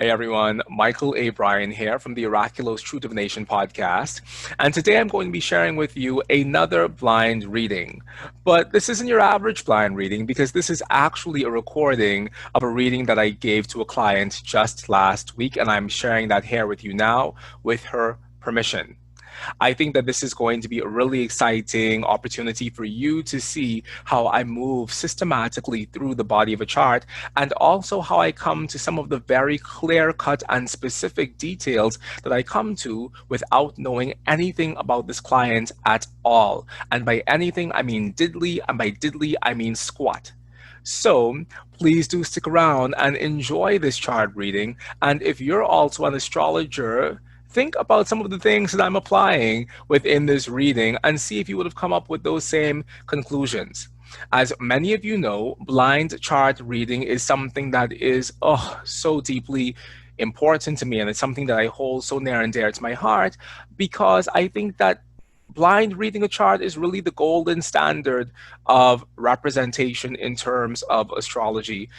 Hey everyone, Michael A. Bryan here from the Oraculos True Divination podcast. And today I'm going to be sharing with you another blind reading. But this isn't your average blind reading because this is actually a recording of a reading that I gave to a client just last week. And I'm sharing that here with you now with her permission. I think that this is going to be a really exciting opportunity for you to see how I move systematically through the body of a chart and also how I come to some of the very clear cut and specific details that I come to without knowing anything about this client at all. And by anything, I mean diddly, and by diddly, I mean squat. So please do stick around and enjoy this chart reading. And if you're also an astrologer, think about some of the things that I'm applying within this reading and see if you would have come up with those same conclusions. As many of you know, blind chart reading is something that is so deeply important to me, and it's something that I hold so near and dear to my heart because I think that blind reading a chart is really the golden standard of representation in terms of astrology.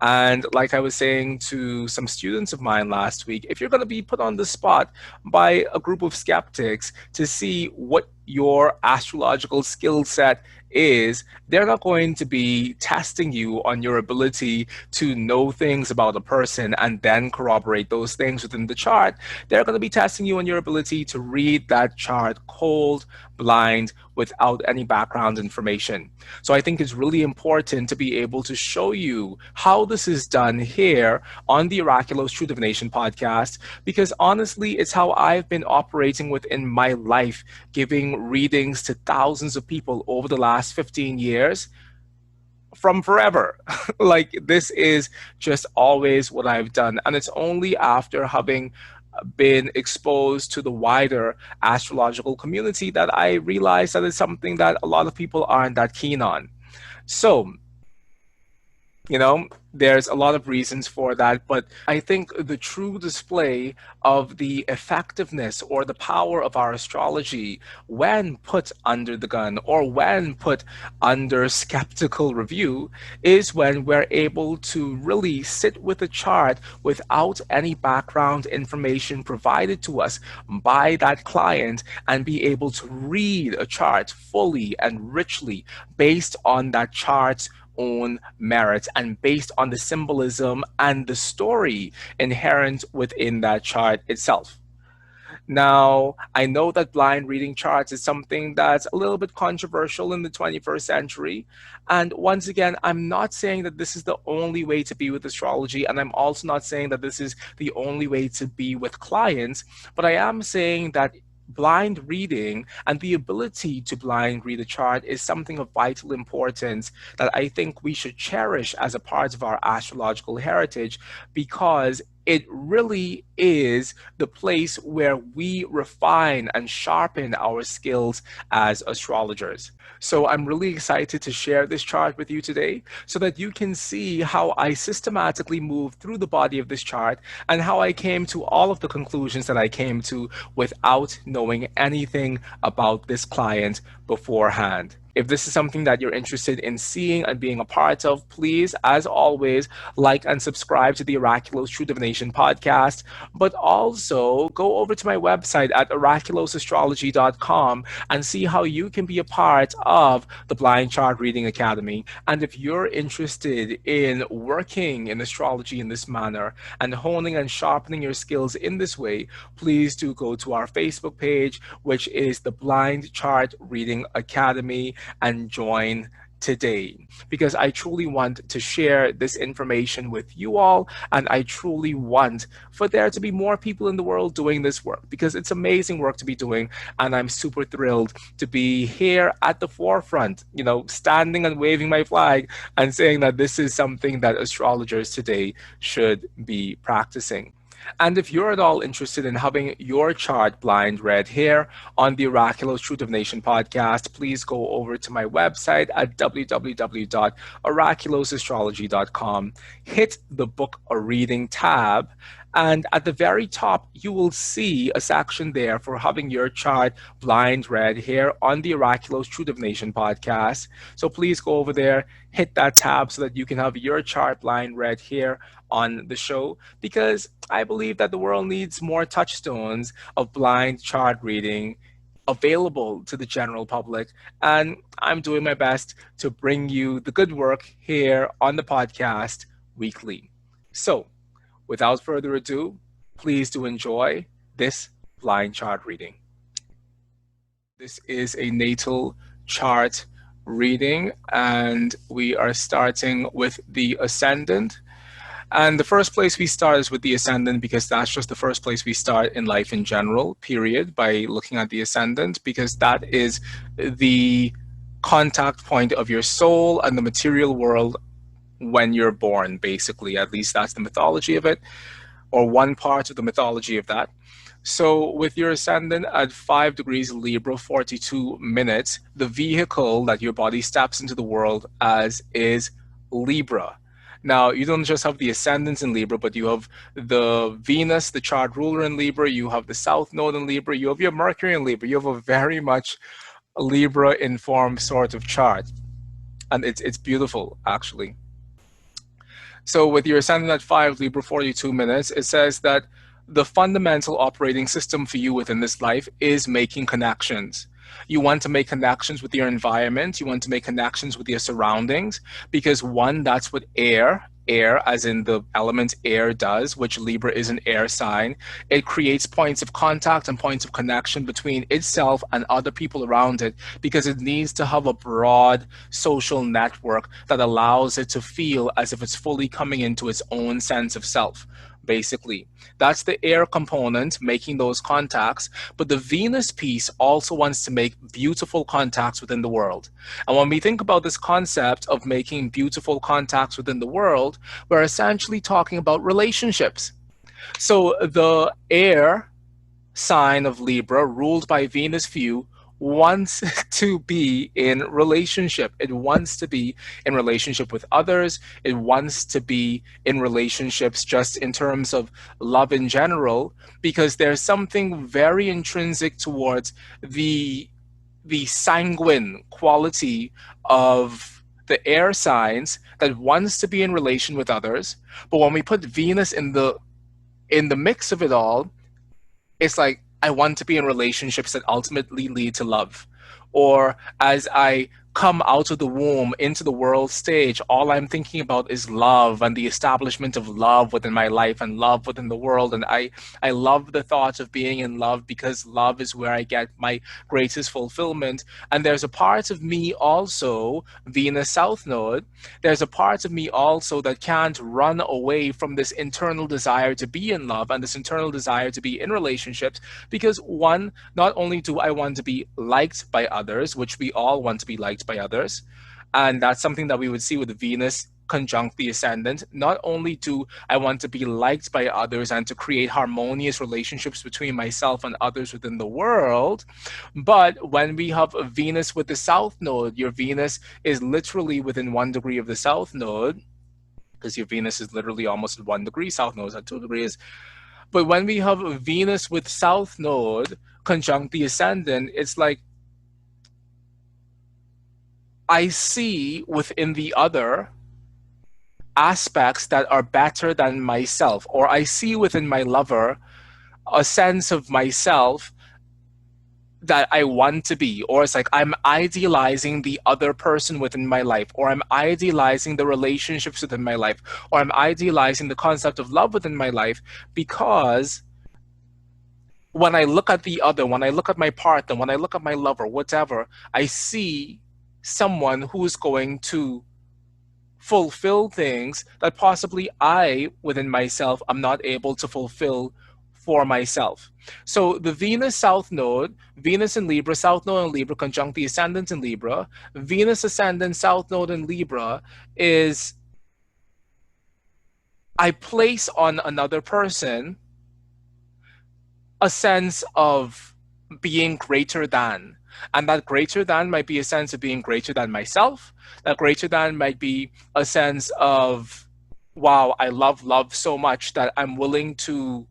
And like I was saying to some students of mine last week, if you're going to be put on the spot by a group of skeptics to see what your astrological skill set is, they're not going to be testing you on your ability to know things about a person and then corroborate those things within the chart. They're going to be testing you on your ability to read that chart cold, blind, without any background information. So I think it's really important to be able to show you how this is done here on the Oraculos True Divination podcast, because honestly, it's how I've been operating within my life, giving readings to thousands of people over the last 15 years from forever. Like, this is just always what I've done. And it's only after having been exposed to the wider astrological community that I realized that it's something that a lot of people aren't that keen on. So, there's a lot of reasons for that, but I think the true display of the effectiveness or the power of our astrology when put under the gun or when put under skeptical review is when we're able to really sit with a chart without any background information provided to us by that client and be able to read a chart fully and richly based on that chart's own merits and based on the symbolism and the story inherent within that chart itself. Now, I know that blind reading charts is something that's a little bit controversial in the 21st century. And once again, I'm not saying that this is the only way to be with astrology, and I'm also not saying that this is the only way to be with clients, but I am saying that blind reading and the ability to blind read a chart is something of vital importance that I think we should cherish as a part of our astrological heritage, because it really is the place where we refine and sharpen our skills as astrologers. So I'm really excited to share this chart with you today so that you can see how I systematically move through the body of this chart and how I came to all of the conclusions that I came to without knowing anything about this client beforehand. If this is something that you're interested in seeing and being a part of, please, as always, like and subscribe to the Oraculos True Divination podcast, but also go over to my website at oraculosastrology.com and see how you can be a part of the Blind Chart Reading Academy. And if you're interested in working in astrology in this manner and honing and sharpening your skills in this way, please do go to our Facebook page, which is the Blind Chart Reading Academy, and join today, because I truly want to share this information with you all, and I truly want for there to be more people in the world doing this work, because it's amazing work to be doing, and I'm super thrilled to be here at the forefront, standing and waving my flag and saying that this is something that astrologers today should be practicing. And if you're at all interested in having your chart blind read here on the Oraculos True Divination podcast, please go over to my website at www.oraculosastrology.com, hit the Book a Reading tab, and at the very top, you will see a section there for having your chart blind read here on the Oraculos True Divination podcast. So please go over there, hit that tab so that you can have your chart blind read here on the show because I believe that the world needs more touchstones of blind chart reading available to the general public. And I'm doing my best to bring you the good work here on the podcast weekly. So, without further ado, please do enjoy this blind chart reading. This is a natal chart reading, and we are starting with the ascendant. And the first place we start is with the ascendant because that's just the first place we start in life in general, period, by looking at the ascendant, because that is the contact point of your soul and the material world when you're born, basically. At least that's the mythology of it, or one part of the mythology of that. So, with your ascendant at 5 degrees Libra, 42 minutes, the vehicle that your body steps into the world as is Libra. Now, you don't just have the ascendants in Libra, but you have the Venus, the chart ruler in Libra, you have the South Node in Libra, you have your Mercury in Libra, you have a very much Libra-informed sort of chart. And it's beautiful, actually. So with your ascendant at 5, Libra 42 minutes, it says that the fundamental operating system for you within this life is making connections. You want to make connections with your environment. You want to make connections with your surroundings because one, that's what air as in the element air does, which Libra is an air sign. It creates points of contact and points of connection between itself and other people around it because it needs to have a broad social network that allows it to feel as if it's fully coming into its own sense of self. Basically, that's the air component making those contacts, but the Venus piece also wants to make beautiful contacts within the world. And when we think about this concept of making beautiful contacts within the world, we're essentially talking about relationships. So the air sign of Libra, ruled by Venus view, wants to be in relationship. It wants to be in relationship with others. It wants to be in relationships just in terms of love in general, because there's something very intrinsic towards the sanguine quality of the air signs that wants to be in relation with others. But when we put Venus in the mix of it all, it's like I want to be in relationships that ultimately lead to love. Or as I come out of the womb into the world stage, all I'm thinking about is love and the establishment of love within my life and love within the world. And I love the thought of being in love because love is where I get my greatest fulfillment. And there's a part of me also, Venus South Node, there's a part of me also that can't run away from this internal desire to be in love and this internal desire to be in relationships because one, not only do I want to be liked by others, which we all want to be liked by others, and that's something that we would see with Venus conjunct the ascendant. Not only do I want to be liked by others and to create harmonious relationships between myself and others within the world, but when we have a Venus with the South Node, your Venus is literally within 1 degree of the South Node, because your Venus is literally almost at 1 degree, South Node is at 2 degrees. But when we have Venus with South Node conjunct the ascendant, it's like I see within the other aspects that are better than myself, or I see within my lover a sense of myself that I want to be, or it's like I'm idealizing the other person within my life, or I'm idealizing the relationships within my life, or I'm idealizing the concept of love within my life because when I look at the other, when I look at my partner, when I look at my lover, whatever, I see someone who's going to fulfill things that possibly I, within myself, am not able to fulfill for myself. So the Venus South Node, Venus in Libra, South Node in Libra, conjunct the Ascendant in Libra, Venus Ascendant, South Node in Libra is I place on another person a sense of being greater than. And that greater than might be a sense of being greater than myself. That greater than might be a sense of, wow, I love love so much that I'm willing to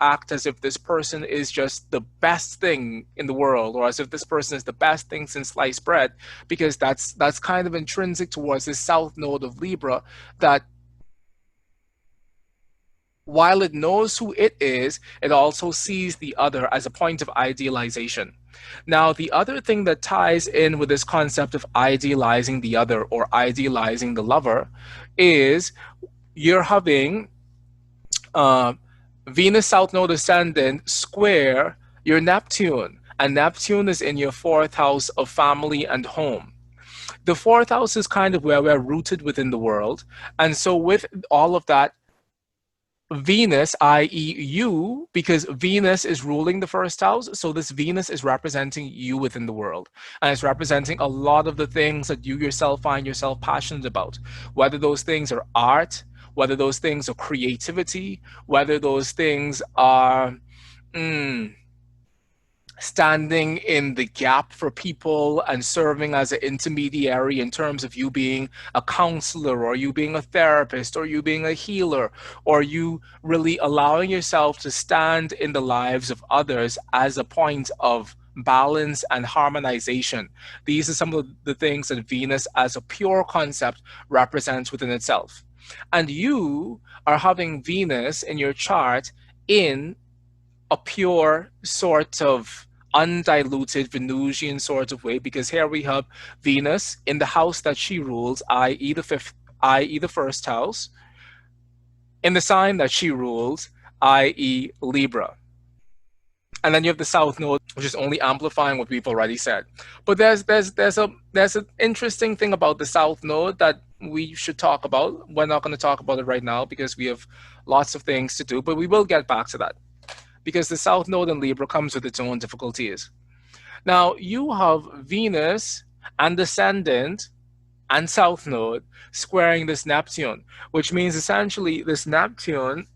act as if this person is just the best thing in the world, or as if this person is the best thing since sliced bread, because that's kind of intrinsic towards this South Node of Libra, that while it knows who it is, it also sees the other as a point of idealization. Now, the other thing that ties in with this concept of idealizing the other or idealizing the lover is you're having uh, Venus South Node Ascendant square your Neptune, and Neptune is in your fourth house of family and home. The fourth house is kind of where we're rooted within the world. And so, with all of that, Venus, i.e., you, because Venus is ruling the first house. So, this Venus is representing you within the world. And it's representing a lot of the things that you yourself find yourself passionate about, whether those things are art, whether those things are creativity, whether those things are. Standing in the gap for people and serving as an intermediary in terms of you being a counselor or you being a therapist or you being a healer or you really allowing yourself to stand in the lives of others as a point of balance and harmonization. These are some of the things that Venus as a pure concept represents within itself. And you are having Venus in your chart in a pure sort of undiluted Venusian sort of way, because here we have Venus in the house that she rules, i.e. the fifth, i.e. the first house, in the sign that she rules, i.e. Libra. And then you have the South Node, which is only amplifying what we've already said. But there's an interesting thing about the South Node that we should talk about. We're not going to talk about it right now because we have lots of things to do, but we will get back to that, because the South Node in Libra comes with its own difficulties. Now, you have Venus and Ascendant and South Node squaring this Neptune, which means essentially this Neptune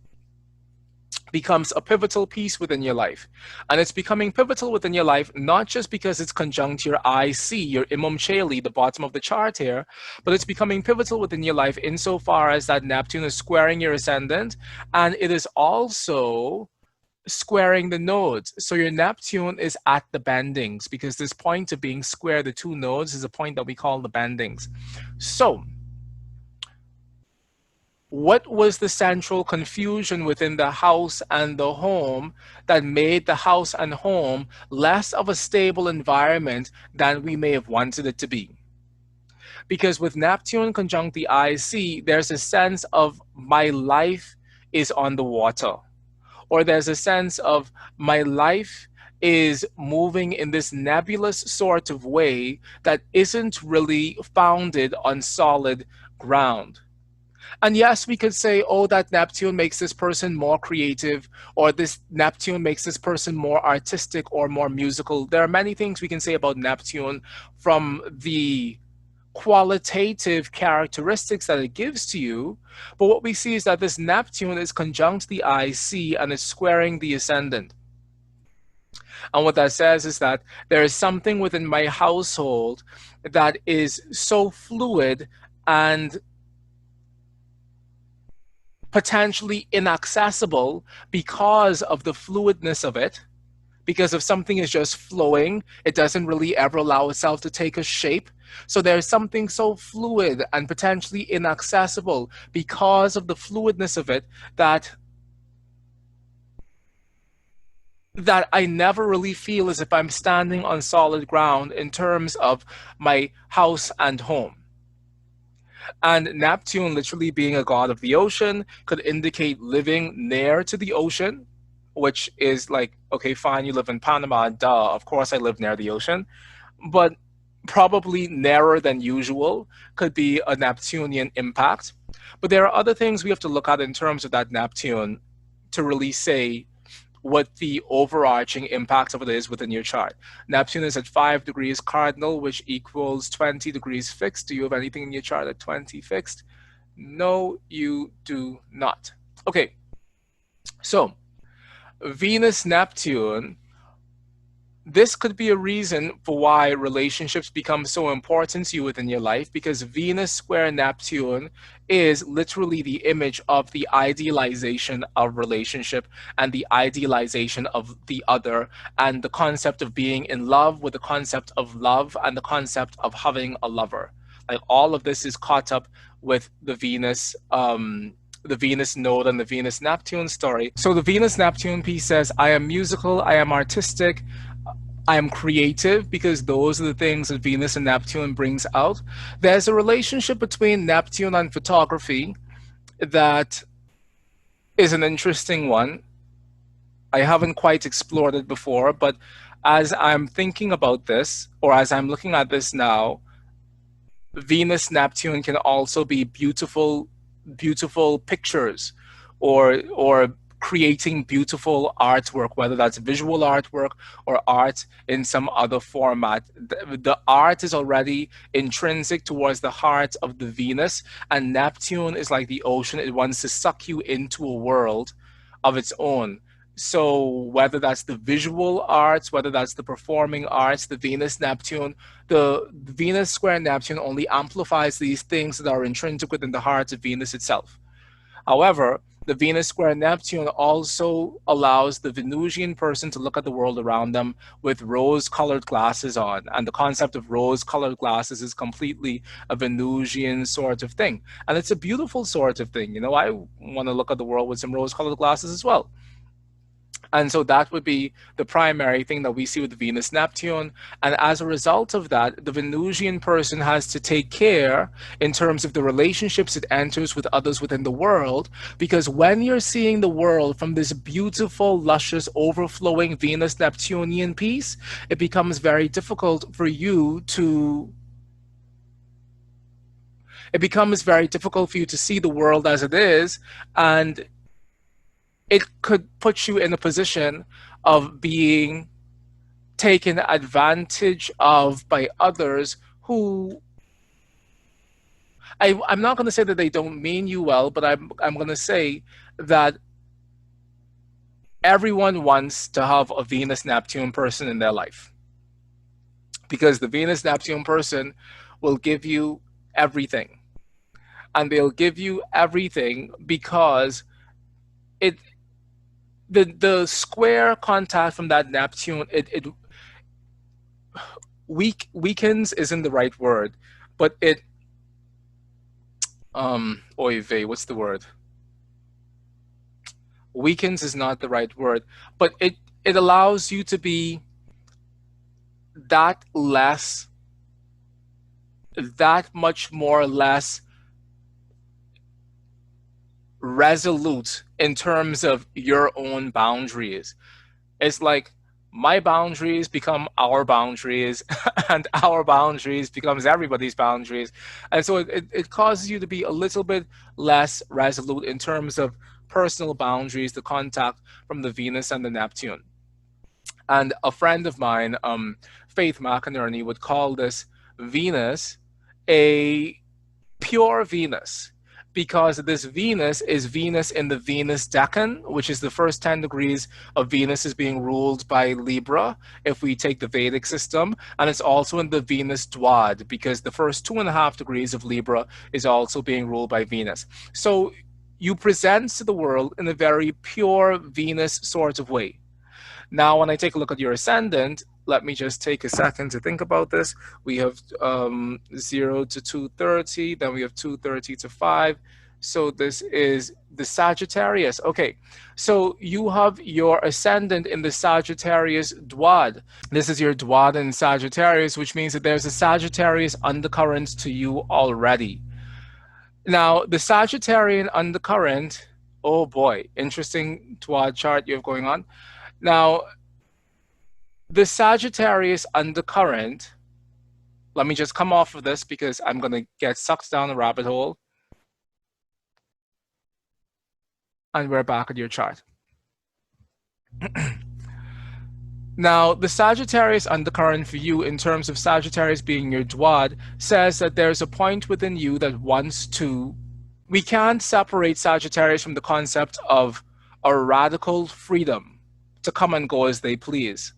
becomes a pivotal piece within your life. And it's becoming pivotal within your life not just because it's conjunct your IC, your Imam Cheli, the bottom of the chart here, but it's becoming pivotal within your life insofar as that Neptune is squaring your Ascendant, and it is also squaring the nodes. So your Neptune is at the bendings, because this point of being square the two nodes is a point that we call the bendings. So what was the central confusion within the house and the home that made the house and home less of a stable environment than we may have wanted it to be? Because with Neptune conjunct the IC, there's a sense of my life is on the water, or there's a sense of my life is moving in this nebulous sort of way that isn't really founded on solid ground. And yes, we could say, oh, that Neptune makes this person more creative, or this Neptune makes this person more artistic or more musical. There are many things we can say about Neptune from the qualitative characteristics that it gives to you. But what we see is that this Neptune is conjunct the IC and is squaring the Ascendant. And what that says is that there is something within my household that is so fluid and potentially inaccessible because of the fluidness of it. Because if something is just flowing, it doesn't really ever allow itself to take a shape. So there's something so fluid and potentially inaccessible because of the fluidness of it that I never really feel as if I'm standing on solid ground in terms of my house and home. And Neptune, literally being a god of the ocean, could indicate living near to the ocean, which is like, okay, fine, you live in Panama, duh, of course I live near the ocean. But probably nearer than usual could be a Neptunian impact. But there are other things we have to look at in terms of that Neptune to really say what the overarching impact of it is within your chart. Neptune is at 5 degrees cardinal, which equals 20 degrees fixed. Do you have anything in your chart at 20 fixed? No, you do not. Okay, so Venus, Neptune, this could be a reason for why relationships become so important to you within your life, because Venus square Neptune is literally the image of the idealization of relationship and the idealization of the other, and the concept of being in love with the concept of love and the concept of having a lover. Like all of this is caught up with the Venus the Venus node and the Venus Neptune story. So the Venus Neptune piece says, I am musical, I am artistic, I am creative, because those are the things that Venus and Neptune brings out. There's a relationship between Neptune and photography that is an interesting one. I haven't quite explored it before, but as I'm thinking about this, or as I'm looking at this now, Venus Neptune can also be beautiful, beautiful pictures, or creating beautiful artwork, whether that's visual artwork or art in some other format. The art is already intrinsic towards the heart of the Venus, and Neptune is like the ocean. It wants to suck you into a world of its own. So whether that's the visual arts, whether that's the performing arts, the Venus Neptune, the Venus square Neptune only amplifies these things that are intrinsic within the heart of Venus itself. However, the Venus square Neptune also allows the Venusian person to look at the world around them with rose-colored glasses on. And the concept of rose-colored glasses is completely a Venusian sort of thing. And it's a beautiful sort of thing. You know, I want to look at the world with some rose-colored glasses as well. And so that would be the primary thing that we see with Venus Neptune. And as a result of that, the Venusian person has to take care in terms of the relationships it enters with others within the world. Because when you're seeing the world from this beautiful, luscious, overflowing Venus Neptunian piece, it becomes very difficult for you to see the world as it is, and it could put you in a position of being taken advantage of by others who, I'm not going to say that they don't mean you well, but I'm going to say that everyone wants to have a Venus Neptune person in their life, because the Venus Neptune person will give you everything, and they'll give you everything because it the square contact from that Neptune, it weakens isn't the right word, but it oy vey, what's the word? Weakens is not the right word, but it allows you to be that much more less resolute in terms of your own boundaries. It's like my boundaries become our boundaries, and our boundaries becomes everybody's boundaries. And so it causes you to be a little bit less resolute in terms of personal boundaries, the contact from the Venus and the Neptune. And a friend of mine, Faith McInerney, would call this Venus a pure Venus, because this Venus is Venus in the Venus decan, which is the first 10 degrees of Venus is being ruled by Libra, if we take the Vedic system. And it's also in the Venus Dwad, because the first 2.5 degrees of Libra is also being ruled by Venus. So you present to the world in a very pure Venus sort of way. Now, when I take a look at your ascendant, let me just take a second to think about this. We have 0 to 230, then we have 230 to 5. So this is the Sagittarius. Okay, so you have your ascendant in the Sagittarius Dwad. This is your Dwad in Sagittarius, which means that there's a Sagittarius undercurrent to you already. Now, the Sagittarian undercurrent, oh boy, interesting Dwad chart you have going on. Now, the Sagittarius undercurrent, let me just come off of this because I'm going to get sucked down a rabbit hole. And we're back at your chart. Now, the Sagittarius undercurrent for you, in terms of Sagittarius being your Dwad, says that there's a point within you that wants to... We can't separate Sagittarius from the concept of a radical freedom to come and go as they please.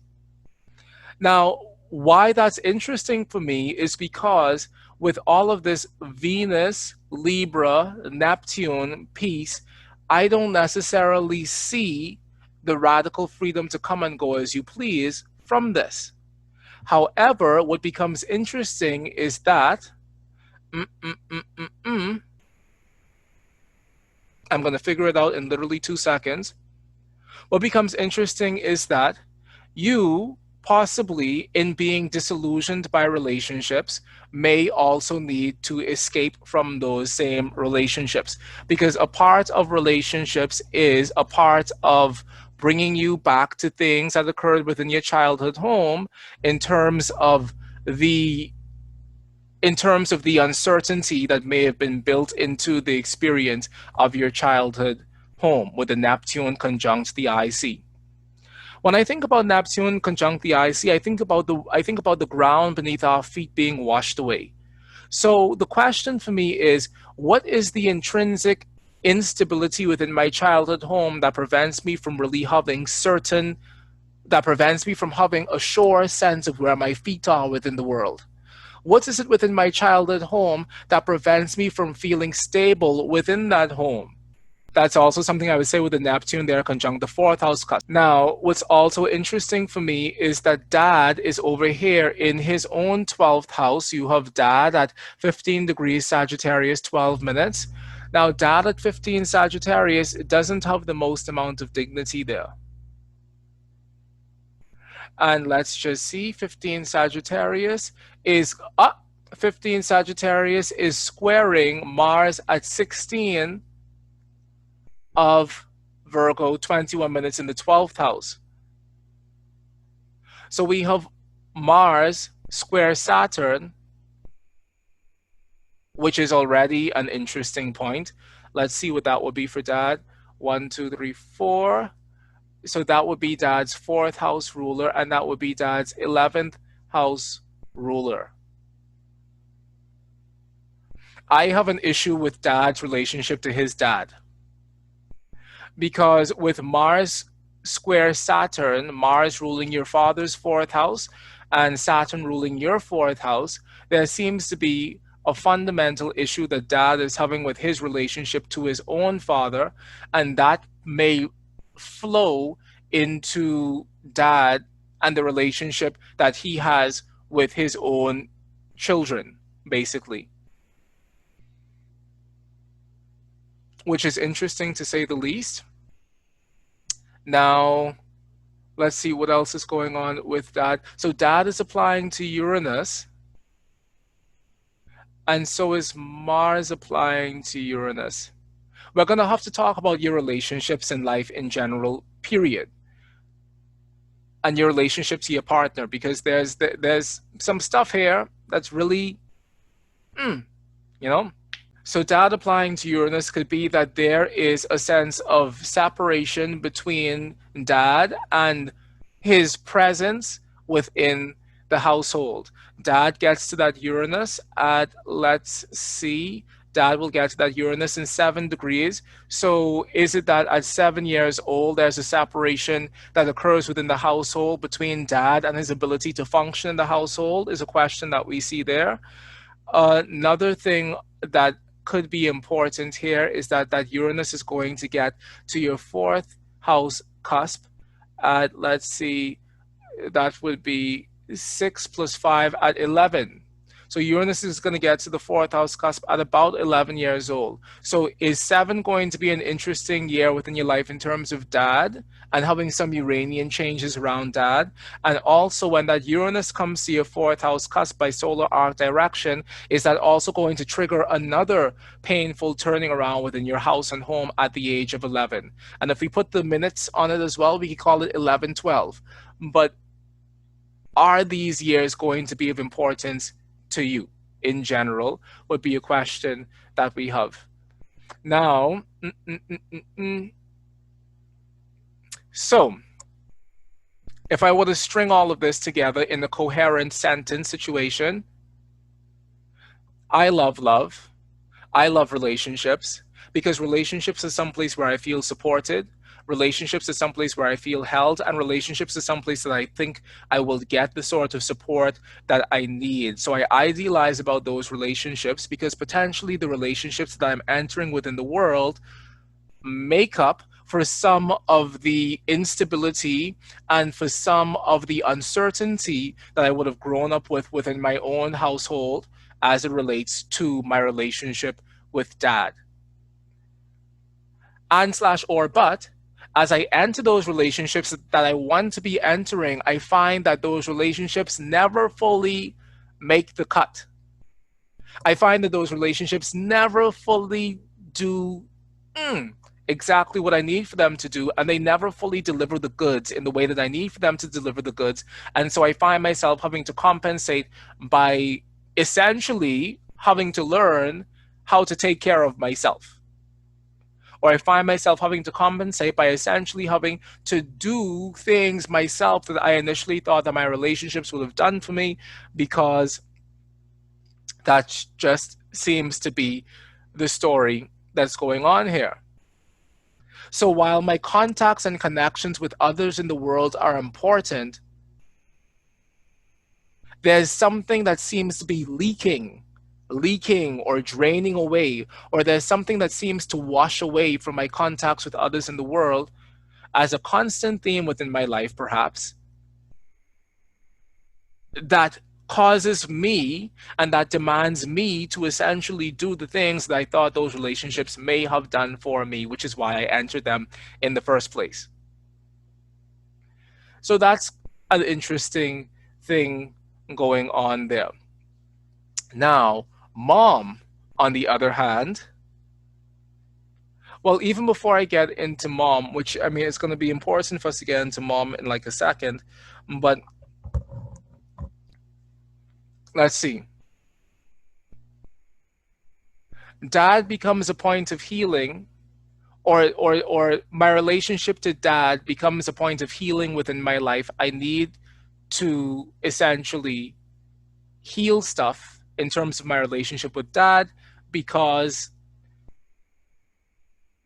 Now, why that's interesting for me is because with all of this Venus, Libra, Neptune piece, I don't necessarily see the radical freedom to come and go as you please from this. However, what becomes interesting is that I'm going to figure it out in literally 2 seconds. What becomes interesting is that you possibly, in being disillusioned by relationships, may also need to escape from those same relationships, because a part of relationships is a part of bringing you back to things that occurred within your childhood home in terms of the uncertainty that may have been built into the experience of your childhood home with the Neptune conjunct the IC. When I think about Neptune conjunct the IC, I think about the ground beneath our feet being washed away. So the question for me is, what is the intrinsic instability within my childhood home that prevents me from really having a sure sense of where my feet are within the world? What is it within my childhood home that prevents me from feeling stable within that home? That's also something I would say with the Neptune there conjunct the fourth house cusp. Now, what's also interesting for me is that Dad is over here in his own 12th house. You have Dad at 15 degrees Sagittarius, 12 minutes. Now, Dad at 15 Sagittarius doesn't have the most amount of dignity there. And let's just see, 15 Sagittarius is up. 15 Sagittarius is squaring Mars at 16 of Virgo, 21 minutes in the 12th house. So we have Mars square Saturn, which is already an interesting point. Let's see what that would be for Dad. 1, 2, 3, 4. So that would be Dad's 4th house ruler, and that would be Dad's 11th house ruler. I have an issue with Dad's relationship to his dad, because with Mars square Saturn, Mars ruling your father's 4th house and Saturn ruling your 4th house, there seems to be a fundamental issue that Dad is having with his relationship to his own father, and that may flow into Dad and the relationship that he has with his own children, basically. Which is interesting to say the least. Now, let's see what else is going on with Dad. So Dad is applying to Uranus, and so is Mars applying to Uranus. We're going to have to talk about your relationships in life in general, period. And your relationship to your partner, because there's some stuff here that's really, you know? So Dad applying to Uranus could be that there is a sense of separation between Dad and his presence within the household. Dad gets to that Uranus at, let's see, Dad will get to that Uranus in 7 degrees. So is it that at 7 years old, there's a separation that occurs within the household between Dad and his ability to function in the household, is a question that we see there. Another thing that could be important here is that Uranus is going to get to your 4th house cusp at, let's see, that would be 6 plus 5 at 11. So Uranus is going to get to the 4th house cusp at about 11 years old. So is 7 going to be an interesting year within your life in terms of Dad and having some Uranian changes around Dad? And also when that Uranus comes to your 4th house cusp by solar arc direction, is that also going to trigger another painful turning around within your house and home at the age of 11? And if we put the minutes on it as well, we could call it 11-12. But are these years going to be of importance to you in general, would be a question that we have. Now, so if I were to string all of this together in a coherent sentence situation, I love love. I love relationships, because relationships is someplace where I feel supported. Relationships is someplace where I feel held, and relationships is someplace that I think I will get the sort of support that I need. So I idealize about those relationships, because potentially the relationships that I'm entering within the world make up for some of the instability and for some of the uncertainty that I would have grown up with within my own household as it relates to my relationship with Dad. and slash or but as I enter those relationships that I want to be entering, I find that those relationships never fully make the cut. I find that those relationships never fully do exactly what I need for them to do, and they never fully deliver the goods in the way that I need for them to deliver the goods. And so I find myself having to compensate by essentially having to learn how to take care of myself. Or I find myself having to compensate by essentially having to do things myself that I initially thought that my relationships would have done for me, because that just seems to be the story that's going on here. So while my contacts and connections with others in the world are important, there's something that seems to be leaking or draining away, or there's something that seems to wash away from my contacts with others in the world as a constant theme within my life, perhaps, that causes me and that demands me to essentially do the things that I thought those relationships may have done for me, which is why I entered them in the first place. So that's an interesting thing going on there. Now, mom, on the other hand, well, even before I get into mom, which I mean, it's going to be important for us to get into mom in like a second, but let's see. Dad becomes a point of healing, or my relationship to dad becomes a point of healing within my life. I need to essentially heal stuff in terms of my relationship with dad, because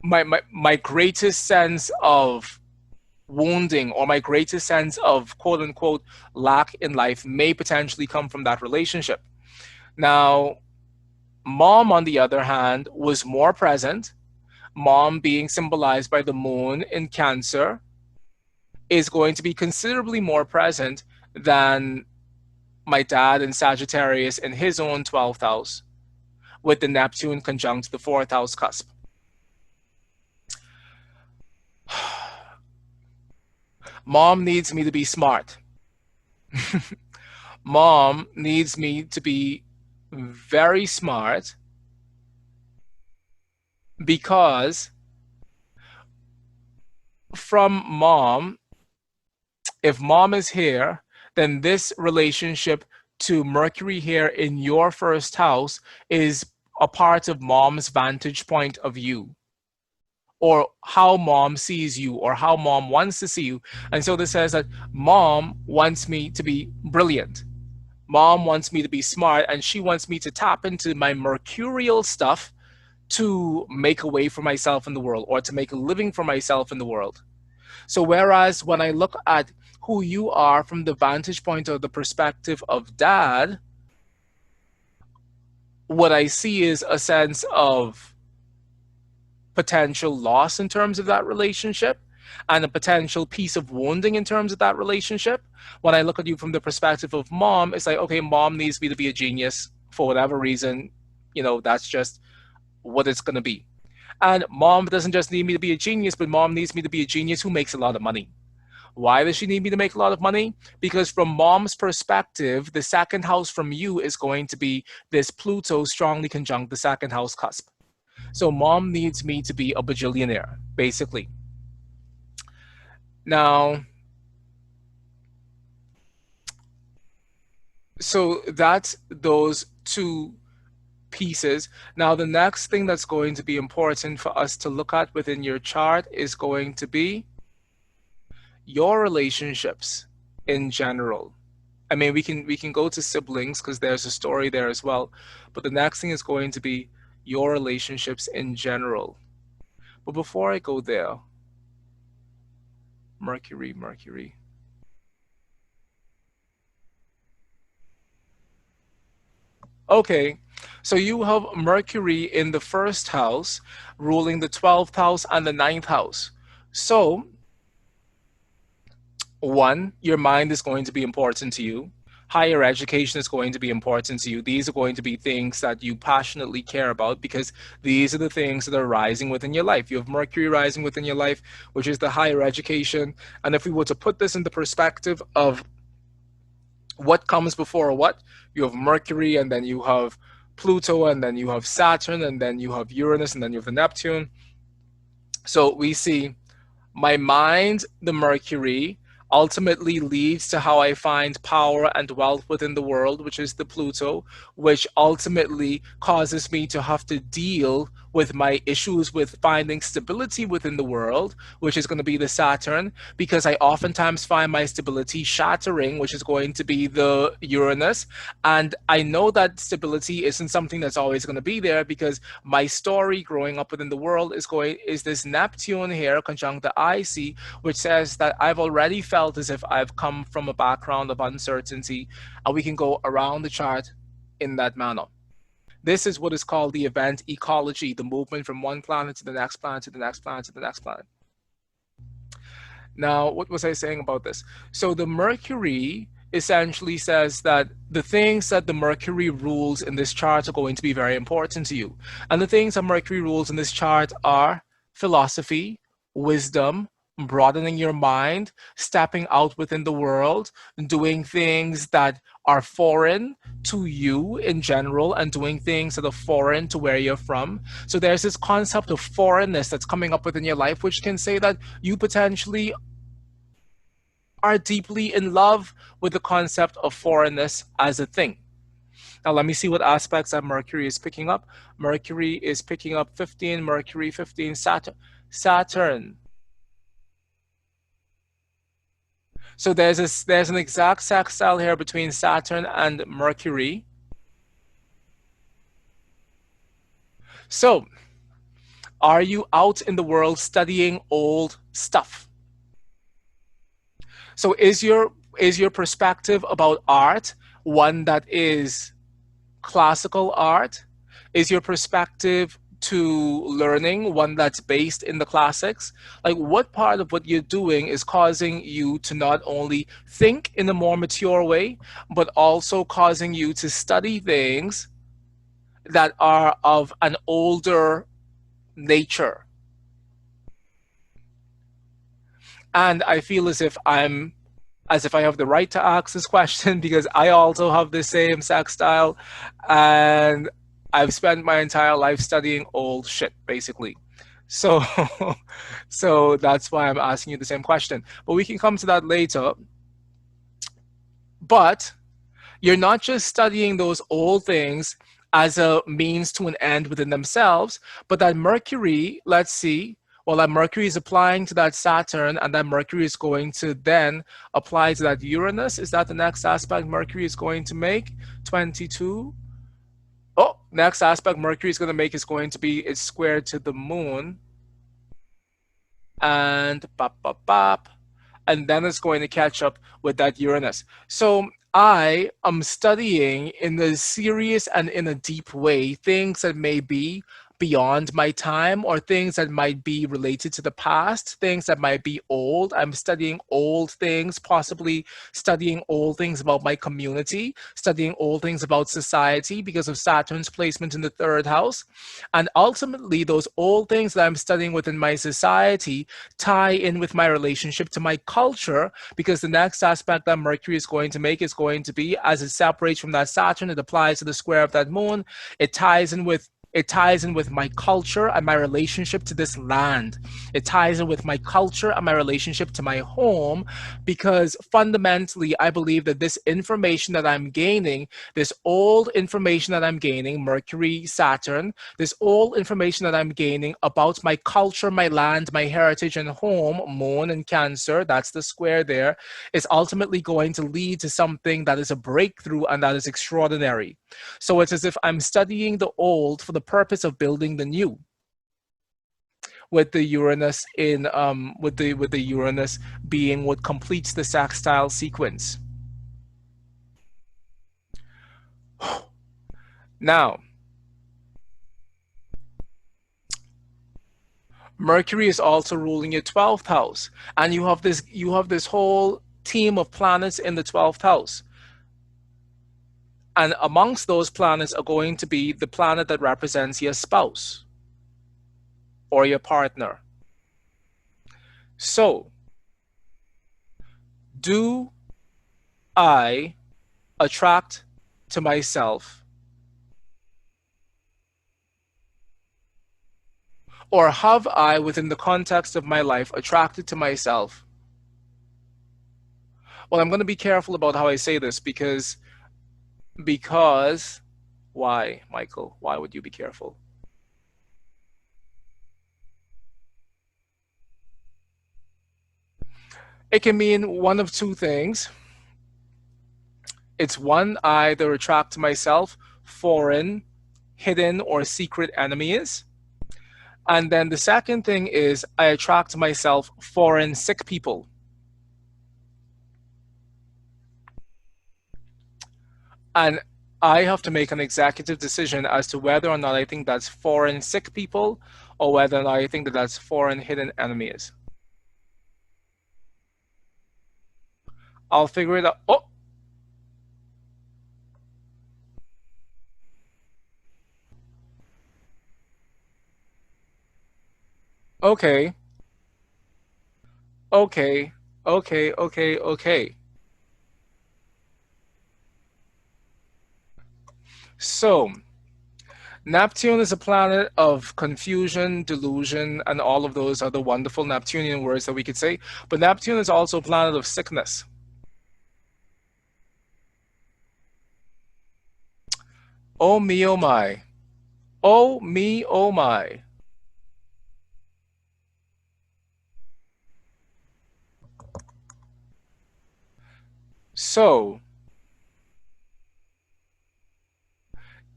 my greatest sense of wounding, or my greatest sense of quote unquote lack in life, may potentially come from that relationship. Now, mom, on the other hand, was more present. Mom, being symbolized by the moon in Cancer, is going to be considerably more present than my dad in Sagittarius in his own 12th house, with the Neptune conjunct the 4th house cusp. Mom needs me to be smart. Mom needs me to be very smart, because from mom, if mom is here, then this relationship to Mercury here in your first house is a part of mom's vantage point of you, or how mom sees you, or how mom wants to see you. And so this says that mom wants me to be brilliant. Mom wants me to be smart, and she wants me to tap into my mercurial stuff to make a way for myself in the world, or to make a living for myself in the world. So whereas when I look at who you are from the vantage point or the perspective of dad, what I see is a sense of potential loss in terms of that relationship, and a potential piece of wounding in terms of that relationship. When I look at you from the perspective of mom, it's like, okay, mom needs me to be a genius for whatever reason. That's just what it's going to be. And mom doesn't just need me to be a genius, but mom needs me to be a genius who makes a lot of money. Why does she need me to make a lot of money? Because from mom's perspective, the second house from you is going to be this Pluto strongly conjunct the second house cusp. So mom needs me to be a bajillionaire, basically. Now, so that's those two pieces. Now, the next thing that's going to be important for us to look at within your chart is going to be your relationships in general. I mean, we can go to siblings because there's a story there as well, but the next thing is going to be your relationships in general. But before I go there, Mercury. Okay, so you have Mercury in the first house, ruling the 12th house and the 9th house. So, one, your mind is going to be important to you. higher education is going to be important to you. These are going to be things that you passionately care about because these are the things that are rising within your life. You have Mercury rising within your life, which is the higher education. And if we were to put this in the perspective of what comes before what, you have Mercury, and then you have Pluto, and then you have Saturn, and then you have Uranus, and then you have the Neptune. So we see my mind, the Mercury, ultimately leads to how I find power and wealth within the world, which is the Pluto, which ultimately causes me to have to deal with my issues with finding stability within the world, which is going to be the Saturn, because I oftentimes find my stability shattering, which is going to be the Uranus. And I know that stability isn't something that's always going to be there because my story growing up within the world is this Neptune here conjunct the IC, which says that I've already felt as if I've come from a background of uncertainty, and we can go around the chart in that manner. This is what is called the event ecology, the movement from one planet to the next planet to the next planet to the next planet. Now, what was I saying about this? So the Mercury essentially says that the things that the Mercury rules in this chart are going to be very important to you. And the things that Mercury rules in this chart are philosophy, wisdom, broadening your mind, stepping out within the world, doing things that are foreign to you in general, and doing things that are foreign to where you're from. So there's this concept of foreignness that's coming up within your life, which can say that you potentially are deeply in love with the concept of foreignness as a thing. Now, let me see what aspects that Mercury is picking up. Mercury is picking up 15, Mercury 15, Saturn. So there's an exact sextile here between Saturn and Mercury. So, are you out in the world studying old stuff? So is your perspective about art one that is classical art? Is your perspective to learning one that's based in the classics? Like, what part of what you're doing is causing you to not only think in a more mature way, but also causing you to study things that are of an older nature? And I feel as if I have the right to ask this question because I also have the same sextile, and I've spent my entire life studying old shit, basically. So, so that's why I'm asking you the same question. But we can come to that later. But you're not just studying those old things as a means to an end within themselves, but that Mercury, let's see, well, that Mercury is applying to that Saturn, and that Mercury is going to then apply to that Uranus. Is that the next aspect Mercury is going to make? 22. Oh, next aspect Mercury is going to make is going to be it's squared to the moon. And bop, bop, bop. And then it's going to catch up with that Uranus. So I am studying in a serious and in a deep way things that may be beyond my time, or things that might be related to the past, things that might be old. I'm studying old things, possibly studying old things about my community, studying old things about society because of Saturn's placement in the third house. And ultimately, those old things that I'm studying within my society tie in with my relationship to my culture, because the next aspect that Mercury is going to make is going to be, as it separates from that Saturn, it applies to the square of that moon. It ties in with my culture and my relationship to this land. It ties in with my culture and my relationship to my home, because fundamentally, I believe that this information that I'm gaining, this old information that I'm gaining, Mercury, Saturn, this old information that I'm gaining about my culture, my land, my heritage and home, moon and Cancer, that's the square there, is ultimately going to lead to something that is a breakthrough and that is extraordinary. So it's as if I'm studying the old for the purpose of building the new, with the Uranus in with the Uranus being what completes the sextile sequence. Now, Mercury is also ruling your 12th house, and you have this whole team of planets in the 12th house. And amongst those planets are going to be the planet that represents your spouse or your partner. So, do I attract to myself, or have I, within the context of my life, attracted to myself? Well, I'm going to be careful about how I say this because why, Michael? Why would you be careful? It can mean one of two things. It's one, I either attract to myself foreign, hidden, or secret enemies. And then the second thing is I attract to myself foreign, sick people. And I have to make an executive decision as to whether or not I think that's foreign, sick people, or whether or not I think that that's foreign, hidden enemies. I'll figure it out. Oh, okay, okay, okay. So, Neptune is a planet of confusion, delusion, and all of those other wonderful Neptunian words that we could say. But Neptune is also a planet of sickness. Oh me, oh my. Oh me, oh my. So,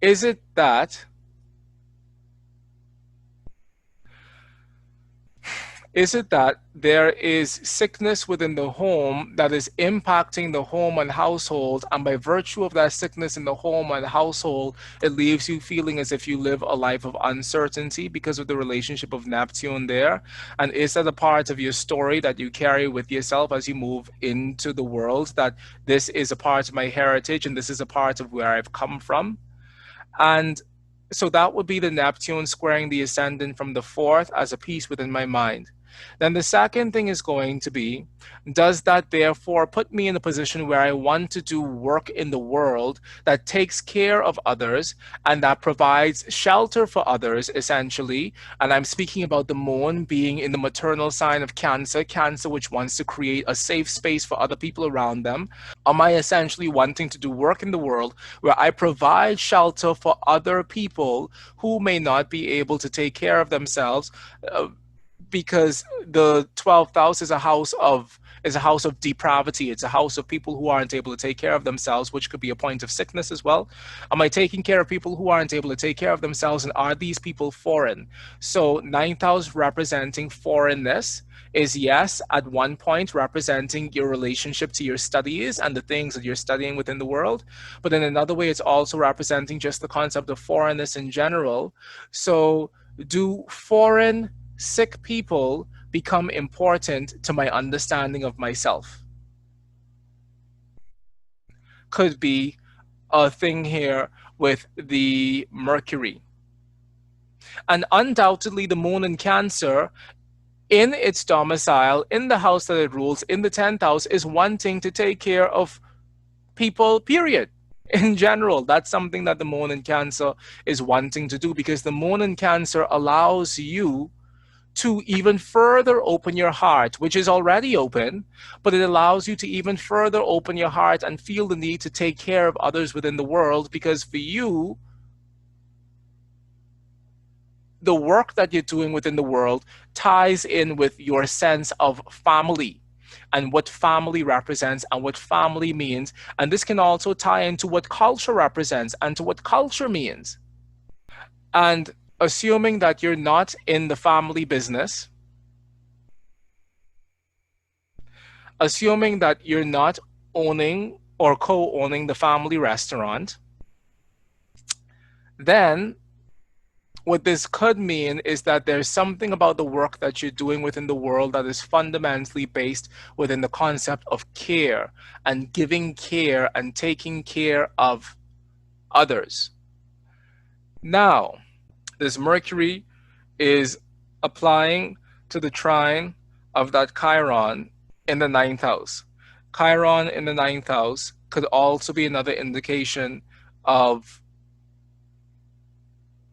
is it that there is sickness within the home that is impacting the home and household, and by virtue of that sickness in the home and household, it leaves you feeling as if you live a life of uncertainty because of the relationship of Neptune there? And is that a part of your story that you carry with yourself as you move into the world, that this is a part of my heritage and this is a part of where I've come from? And so that would be the Neptune squaring the ascendant from the fourth as a piece within my mind. Then the second thing is going to be, does that therefore put me in a position where I want to do work in the world that takes care of others and that provides shelter for others, essentially? And I'm speaking about the moon being in the maternal sign of Cancer, Cancer which wants to create a safe space for other people around them. Am I essentially wanting to do work in the world where I provide shelter for other people who may not be able to take care of themselves? Because the 12th house is a house of depravity. It's a house of people who aren't able to take care of themselves, which could be a point of sickness as well. Am I taking care of people who aren't able to take care of themselves, and are these people foreign? So ninth house representing foreignness is, yes, at one point representing your relationship to your studies and the things that you're studying within the world, but in another way it's also representing just the concept of foreignness in general. So do foreign sick people become important to my understanding of myself? Could be a thing here with the Mercury. And undoubtedly, the moon in Cancer, in its domicile, in the house that it rules, in the 10th house, is wanting to take care of people, period. In general, that's something that the moon in Cancer is wanting to do, because the moon in Cancer allows you to even further open your heart, which is already open, but it allows you to even further open your heart and feel the need to take care of others within the world, because for you, the work that you're doing within the world ties in with your sense of family and what family represents and what family means. And this can also tie into what culture represents and to what culture means. And assuming that you're not in the family business, assuming that you're not owning or co-owning the family restaurant, then what this could mean is that there's something about the work that you're doing within the world that is fundamentally based within the concept of care and giving care and taking care of others. Now, this Mercury is applying to the trine of that Chiron in the ninth house. Chiron in the ninth house could also be another indication of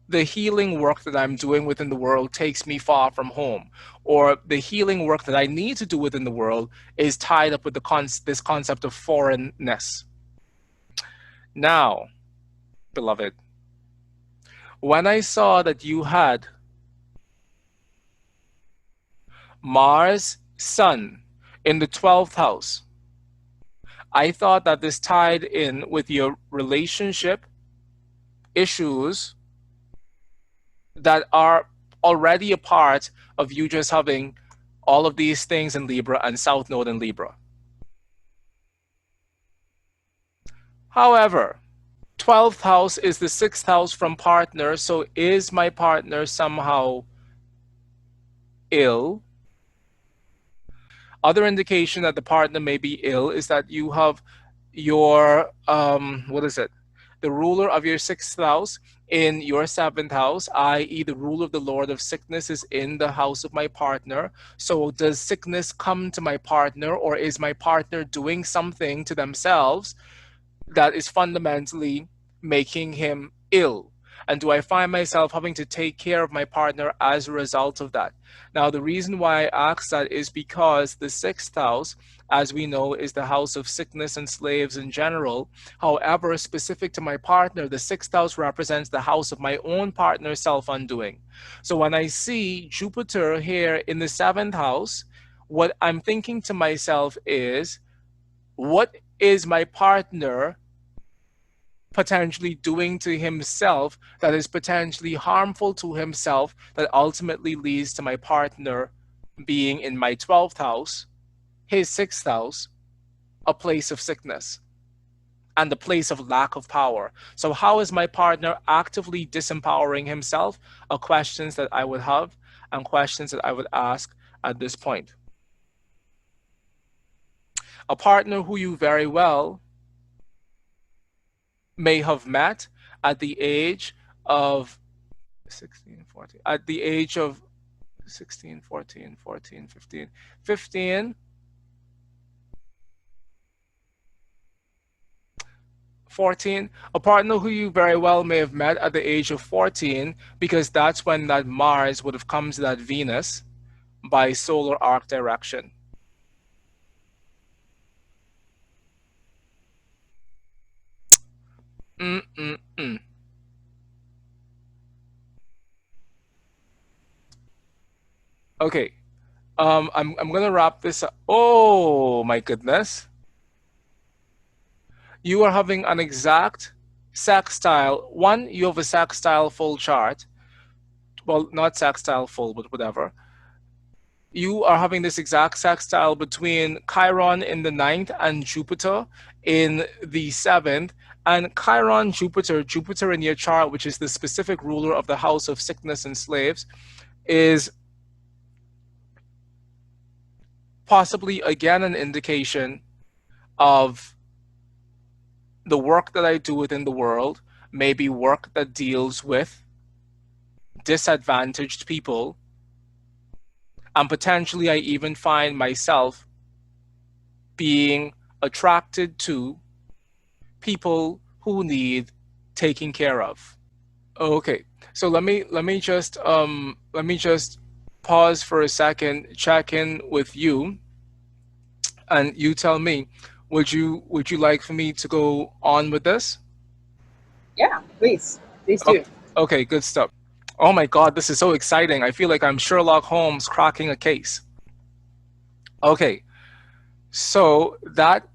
the healing work that I'm doing within the world takes me far from home, or the healing work that I need to do within the world is tied up with this concept of foreignness. Now, beloved, when I saw that you had Mars, Sun in the 12th house, I thought that this tied in with your relationship issues that are already a part of you just having all of these things in Libra and South Node in Libra. However, 12th house is the 6th house from partner, so is my partner somehow ill? Other indication that the partner may be ill is that you have your, the ruler of your 6th house in your 7th house, i.e. the rule of the Lord of sickness is in the house of my partner. So does sickness come to my partner, or is my partner doing something to themselves that is fundamentally making him ill? And do I find myself having to take care of my partner as a result of that? Now, the reason why I ask that is because the 6th house, as we know, is the house of sickness and slaves in general. However, specific to my partner, the 6th house represents the house of my own partner's self-undoing. So when I see Jupiter here in the 7th house, what I'm thinking to myself is, what is my partner potentially doing to himself that is potentially harmful to himself that ultimately leads to my partner being in my 12th house, his 6th house, a place of sickness and a place of lack of power. So how is my partner actively disempowering himself? Are questions that I would have and questions that I would ask at this point. A partner who you very well may have met at the age of 16, 14, at the age of 16, 14, 14, 15, 15, 14, a partner who you very well may have met at the age of 14, because that's when that Mars would have come to that Venus by solar arc direction. Okay, I'm gonna wrap this up. Oh my goodness. You are having an exact sextile. One, you have a sextile full chart. Well, not sextile full, but whatever. You are having this exact sextile between Chiron in the 9th and Jupiter in the 7th. And Chiron, Jupiter in your chart, which is the specific ruler of the house of sickness and slaves, is possibly again an indication of the work that I do within the world, maybe work that deals with disadvantaged people, and potentially I even find myself being attracted to people who need taking care of. Okay, so let me just pause for a second, check in with you, and you tell me, would you like for me to go on with this? Yeah, please do. Okay, good stuff. Oh my God, this is so exciting. I feel like I'm Sherlock Holmes cracking a case. Okay, so that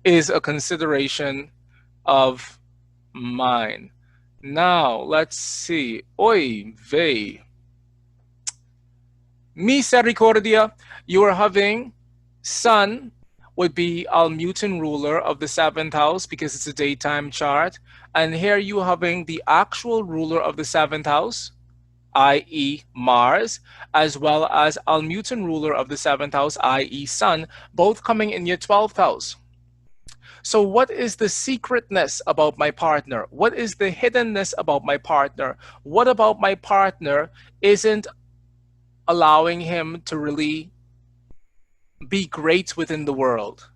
is a consideration of mine. Now, let's see. Oy vey. Misericordia, you are having Sun would be Al Mutant ruler of the 7th house because it's a daytime chart. And here you having the actual ruler of the 7th house, i.e. Mars, as well as Al Mutant ruler of the 7th house, i.e. Sun, both coming in your 12th house. So, what is the secretness about my partner? What is the hiddenness about my partner? What about my partner isn't allowing him to really be great within the world?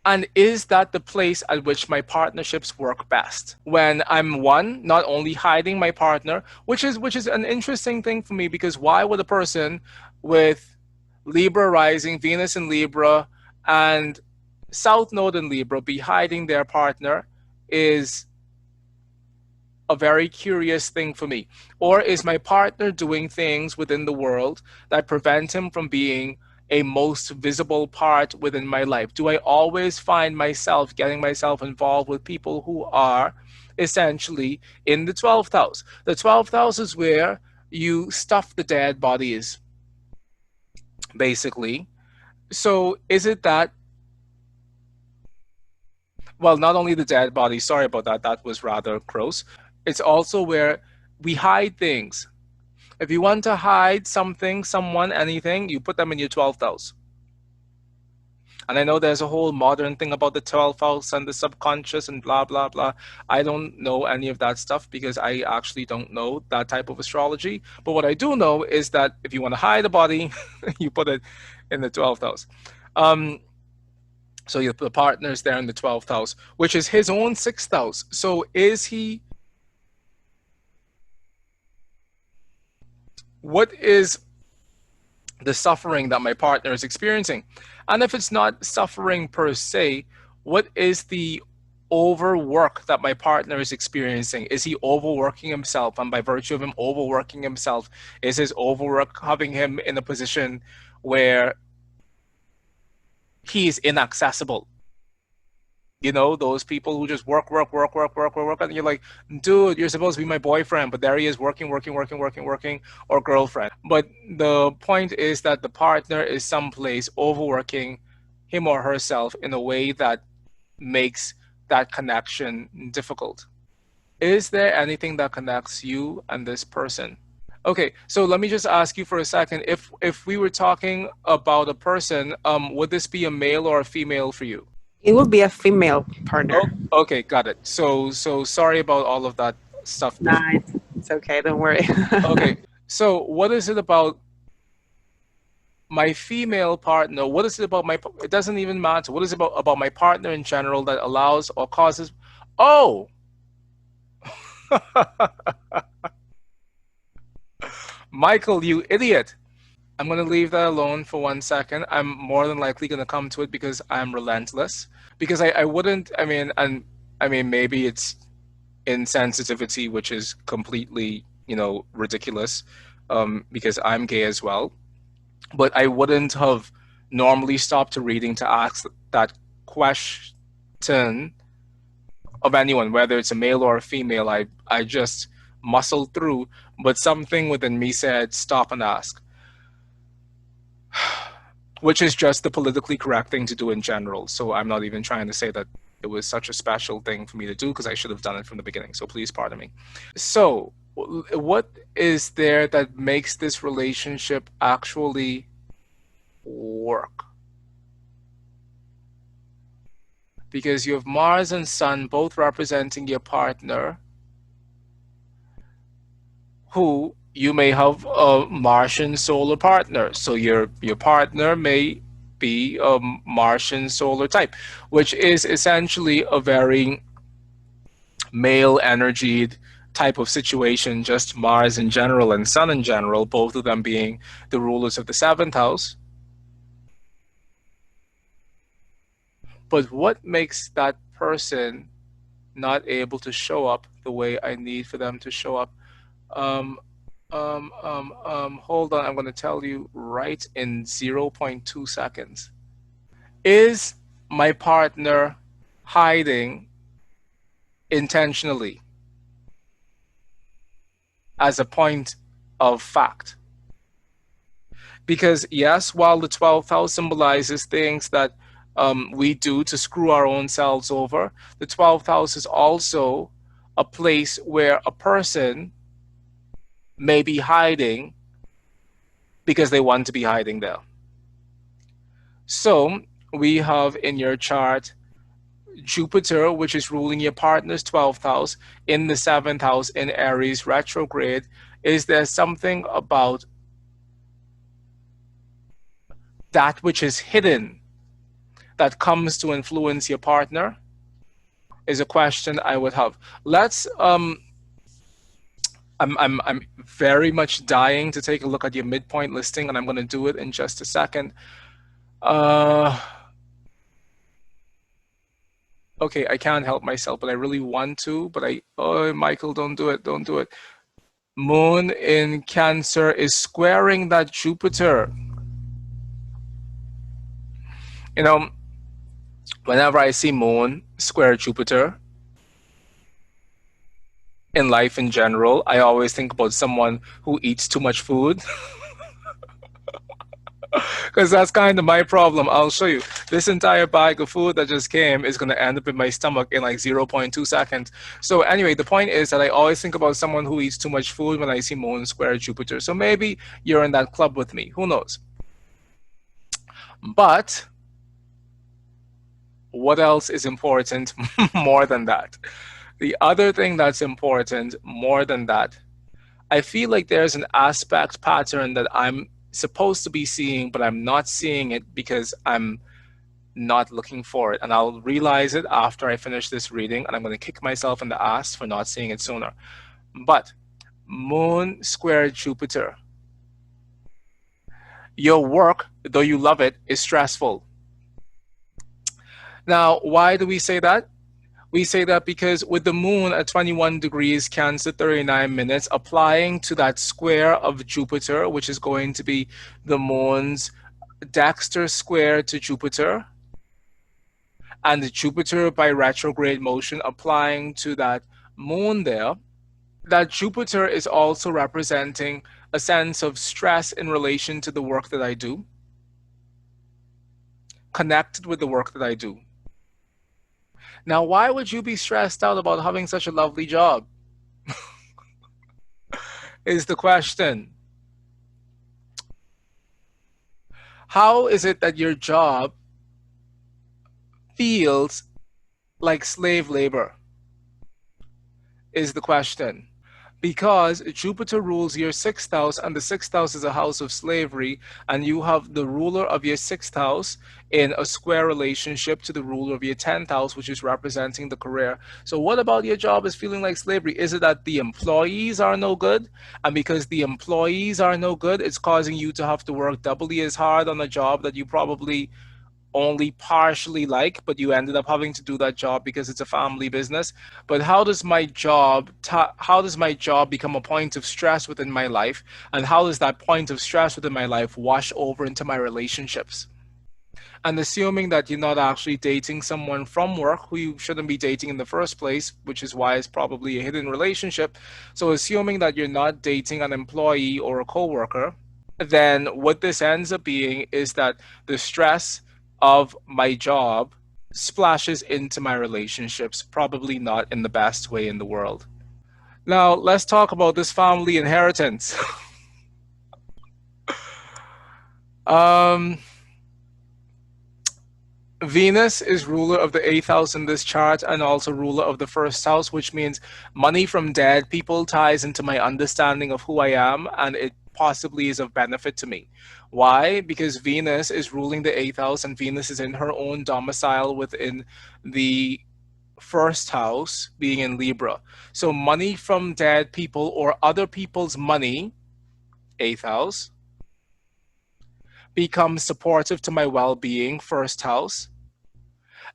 And is that the place at which my partnerships work best? When I'm one, not only hiding my partner, which is an interesting thing for me, because why would a person with Libra rising, Venus in Libra, and South Node in Libra be hiding their partner is a very curious thing for me. Or is my partner doing things within the world that prevent him from being a most visible part within my life? Do I always find myself getting myself involved with people who are essentially in the 12th house? The 12th house is where you stuff the dead bodies, basically. So is it that, well, not only the dead bodies, sorry about that, that was rather gross. It's also where we hide things. If you want to hide something, someone, anything, you put them in your 12th house. And I know there's a whole modern thing about the 12th house and the subconscious and blah, blah, blah. I don't know any of that stuff because I actually don't know that type of astrology. But what I do know is that if you want to hide a body, you put it in the 12th house. So the partner is there in the 12th house, which is his own 6th house. So is he, what is the suffering that my partner is experiencing? And if it's not suffering per se, what is the overwork that my partner is experiencing? Is he overworking himself? And by virtue of him overworking himself, is his overwork having him in a position where he is inaccessible? You know, those people who just work, work, work, work, work, work, work, and you're like, dude, you're supposed to be my boyfriend, but there he is working, working, working, working, working, or girlfriend. But the point is that the partner is someplace overworking him or herself in a way that makes that connection difficult. Is there anything that connects you and this person? Okay, so let me just ask you for a second. If we were talking about a person, would this be a male or a female for you? It will be a female partner. Oh, okay, got it. So sorry about all of that stuff before. Nah, it's okay. Don't worry. Okay, so what is it about my female partner? What is it about my? It doesn't even matter. What is it about my partner in general that allows or causes? Oh, Mychal, you idiot! I'm gonna leave that alone for 1 second. I'm more than likely gonna come to it because I'm relentless. Because I wouldn't. I mean, and I mean maybe it's insensitivity, which is completely, ridiculous, because I'm gay as well. But I wouldn't have normally stopped to reading to ask that question of anyone, whether it's a male or a female. I just muscled through, but something within me said, stop and ask, which is just the politically correct thing to do in general. So I'm not even trying to say that it was such a special thing for me to do because I should have done it from the beginning. So please pardon me. So, what is there that makes this relationship actually work? Because you have Mars and Sun both representing your partner, who you may have a Martian solar partner. So your partner may be a Martian solar type, which is essentially a very male energied type of situation, just Mars in general and Sun in general, both of them being the rulers of the 7th house. But what makes that person not able to show up the way I need for them to show up? Hold on, I'm going to tell you right in 0.2 seconds. Is my partner hiding intentionally as a point of fact? Because yes, while the 12th house symbolizes things that we do to screw our own selves over, the 12th house is also a place where a person may be hiding because they want to be hiding there. So we have in your chart Jupiter, which is ruling your partner's 12th house, in the 7th house in Aries retrograde, is there something about that which is hidden that comes to influence your partner? Is a question I would have. Let's I'm very much dying to take a look at your midpoint listing, and I'm going to do it in just a second. Okay, I can't help myself, but I really want to. But oh, Mychal, don't do it, don't do it. Moon in Cancer is squaring that Jupiter. You know, whenever I see Moon square Jupiter in life in general, I always think about someone who eats too much food. Because that's kind of my problem. I'll show you. This entire bag of food that just came is going to end up in my stomach in like 0.2 seconds. So anyway, the point is that I always think about someone who eats too much food when I see Moon square Jupiter. So maybe you're in that club with me. Who knows? But what else is important more than that? The other thing that's important more than that, I feel like there's an aspect pattern that I'm supposed to be seeing, but I'm not seeing it because I'm not looking for it. And I'll realize it after I finish this reading, and I'm going to kick myself in the ass for not seeing it sooner. But Moon square Jupiter. Your work, though you love it, is stressful. Now, why do we say that? We say that because with the moon at 21 degrees Cancer 39 minutes, applying to that square of Jupiter, which is going to be the moon's Dexter square to Jupiter, and the Jupiter by retrograde motion applying to that moon there, that Jupiter is also representing a sense of stress in relation to the work that I do, connected with the work that I do. Now, why would you be stressed out about having such a lovely job? Is the question. How is it that your job feels like slave labor? Is the question. Because Jupiter rules your 6th house, and the 6th house is a house of slavery, and you have the ruler of your 6th house in a square relationship to the ruler of your 10th house, which is representing the career. So what about your job is feeling like slavery? Is it that the employees are no good? And because the employees are no good, it's causing you to have to work doubly as hard on a job that you probably only partially like, but you ended up having to do that job because it's a family business. But how does my job become a point of stress within my life, and how does that point of stress within my life wash over into my relationships? And assuming that you're not actually dating someone from work who you shouldn't be dating in the first place, which is why it's probably a hidden relationship. So assuming that you're not dating an employee or a coworker, then what this ends up being is that the stress of my job splashes into my relationships, probably not in the best way in the world. Now, let's talk about this family inheritance. Venus is ruler of the 8th house in this chart and also ruler of the 1st house, which means money from dead people ties into my understanding of who I am, and it possibly is of benefit to me. Why? Because Venus is ruling the 8th house, and Venus is in her own domicile within the 1st house, being in Libra. So money from dead people or other people's money, 8th house, becomes supportive to my well-being, 1st house,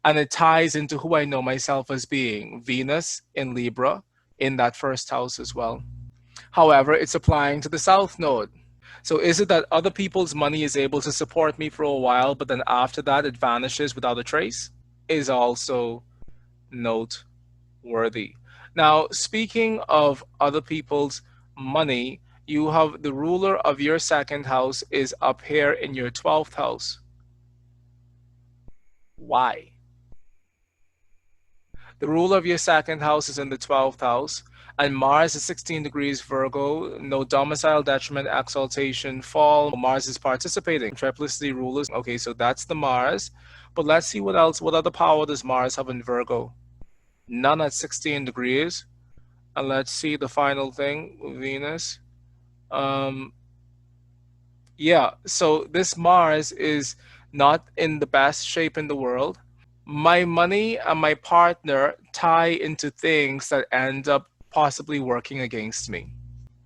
and it ties into who I know myself as being, Venus in Libra, in that 1st house as well. However, it's applying to the South Node. So is it that other people's money is able to support me for a while, but then after that it vanishes without a trace? Is also noteworthy. Now, speaking of other people's money, you have the ruler of your 2nd house is up here in your 12th house. Why? The ruler of your 2nd house is in the 12th house, And Mars is 16 degrees Virgo, no domicile, detriment, exaltation, fall. Mars is participating. Triplicity rulers. Okay, so that's the Mars. But let's see what else. What other power does Mars have in Virgo? None at 16 degrees. And let's see the final thing, Venus. Yeah, so this Mars is not in the best shape in the world. My money and my partner tie into things that end up possibly working against me.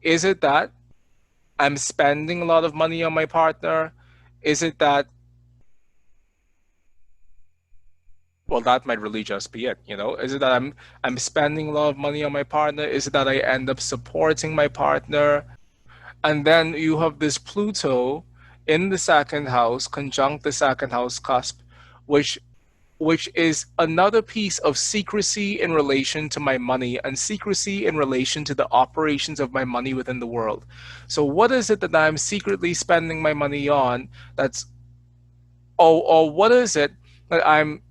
Is it that I'm spending a lot of money on my partner? Is it that, well, that might really just be it, you know? Is it that I'm spending a lot of money on my partner? Is it that I end up supporting my partner? And then you have this Pluto in the second house, conjunct the second house cusp, which is another piece of secrecy in relation to my money and secrecy in relation to the operations of my money within the world. So what is it that I'm secretly spending my money on that's, or what is it that I'm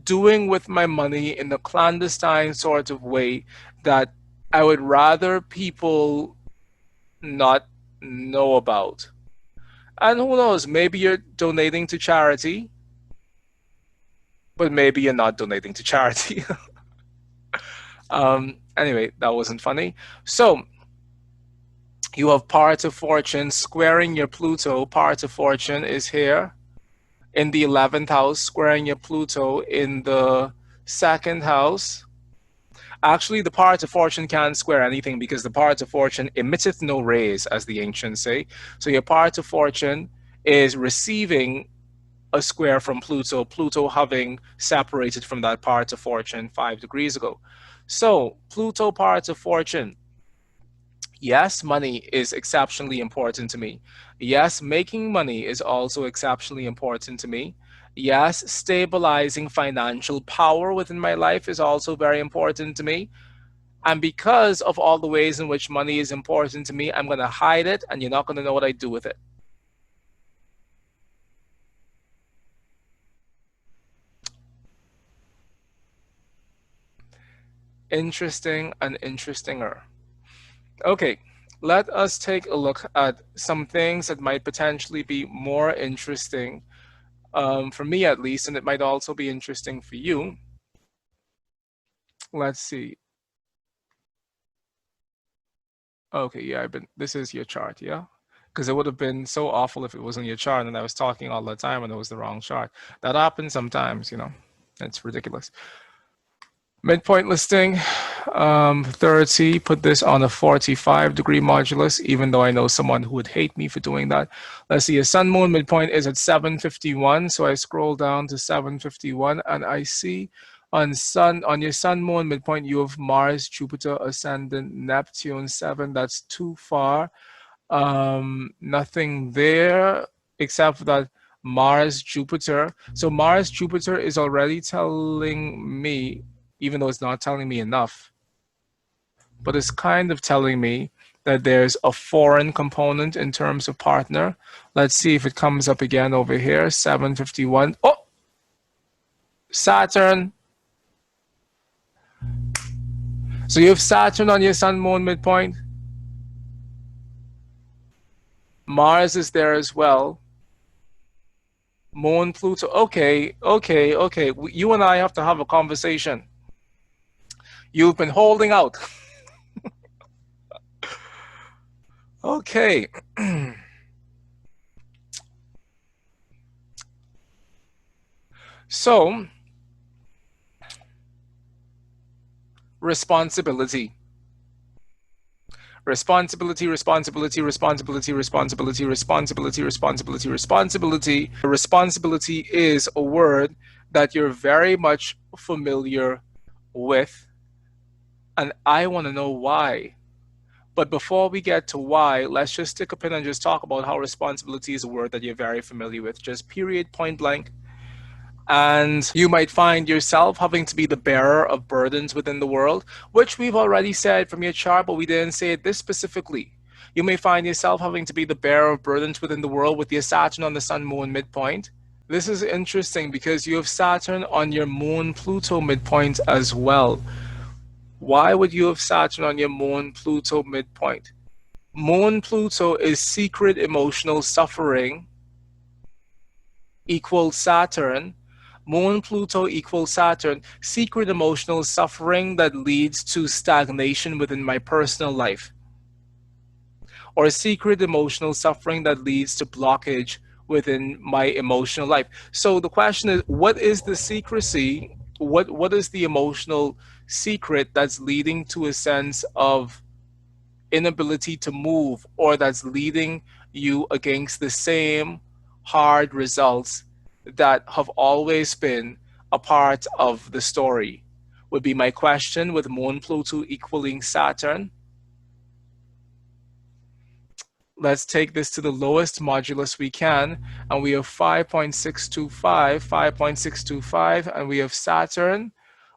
doing with my money in a clandestine sort of way that I would rather people not know about? And who knows, maybe you're donating to charity, but maybe you're not donating to charity. Anyway, that wasn't funny. So you have parts of fortune squaring your Pluto. Parts of fortune is here in the 11th house, squaring your Pluto in the second house. Actually, the parts of fortune can't square anything because the parts of fortune emitteth no rays, as the ancients say. So your part of fortune is receiving a square from Pluto, Pluto having separated from that part of fortune 5 degrees ago. So Pluto parts of fortune. Yes, money is exceptionally important to me. Yes, making money is also exceptionally important to me. Yes, stabilizing financial power within my life is also very important to me. And because of all the ways in which money is important to me, I'm going to hide it and you're not going to know what I do with it. Interesting and interestinger. Okay, let us take a look at some things that might potentially be more interesting, for me at least, and it might also be interesting for you. Let's see. Okay, yeah, this is your chart, yeah? Because it would have been so awful if it wasn't your chart and I was talking all the time and it was the wrong chart. That happens sometimes, you know. It's ridiculous. Midpoint listing, 30, put this on a 45-degree modulus, even though I know someone who would hate me for doing that. Let's see, a sun moon midpoint is at 751, so I scroll down to 751 and I see on your sun moon midpoint you have Mars, Jupiter, Ascendant, Neptune 7. That's too far. Nothing there except for that Mars, Jupiter. So Mars, Jupiter is already telling me, even though it's not telling me enough, but it's kind of telling me that there's a foreign component in terms of partner. Let's see if it comes up again over here, 751. Oh, Saturn. So you have Saturn on your sun moon midpoint. Mars is there as well. Moon, Pluto. Okay. You and I have to have a conversation. You've been holding out. Okay. So, responsibility. Responsibility. Responsibility is a word that you're very much familiar with, and I want to know why. But before we get to why, let's just stick a pin and just talk about how responsibility is a word that you're very familiar with, just period, point blank. And you might find yourself having to be the bearer of burdens within the world, which we've already said from your chart, but we didn't say it this specifically. You may find yourself having to be the bearer of burdens within the world with your Saturn on the Sun Moon midpoint. This is interesting because you have Saturn on your Moon Pluto midpoint as well. Why would you have Saturn on your Moon Pluto midpoint? Moon Pluto is secret emotional suffering equals Saturn. Moon Pluto equals Saturn, secret emotional suffering that leads to stagnation within my personal life, or secret emotional suffering that leads to blockage within my emotional life. So the question is, what is the secrecy? What is the emotional secret that's leading to a sense of inability to move, or that's leading you against the same hard results that have always been a part of the story? Would be my question, with Moon Pluto equaling Saturn. Let's take this to the lowest modulus we can, and we have 5.625, 5.625, and we have Saturn.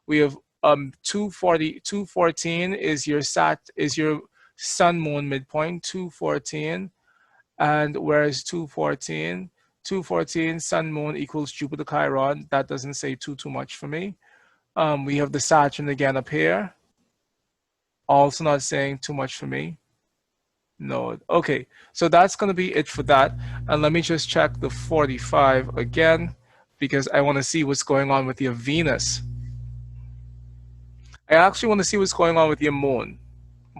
We have 240, 214 is your Sun Moon midpoint, 214, and whereas 214, 214 Sun Moon equals Jupiter Chiron. That doesn't say too much for me. We have the Saturn again up here, also not saying too much for me. No. Okay, so that's going to be it for that. And let me just check the 45 again, because I want to see what's going on with your Venus. I actually want to see what's going on with your Moon,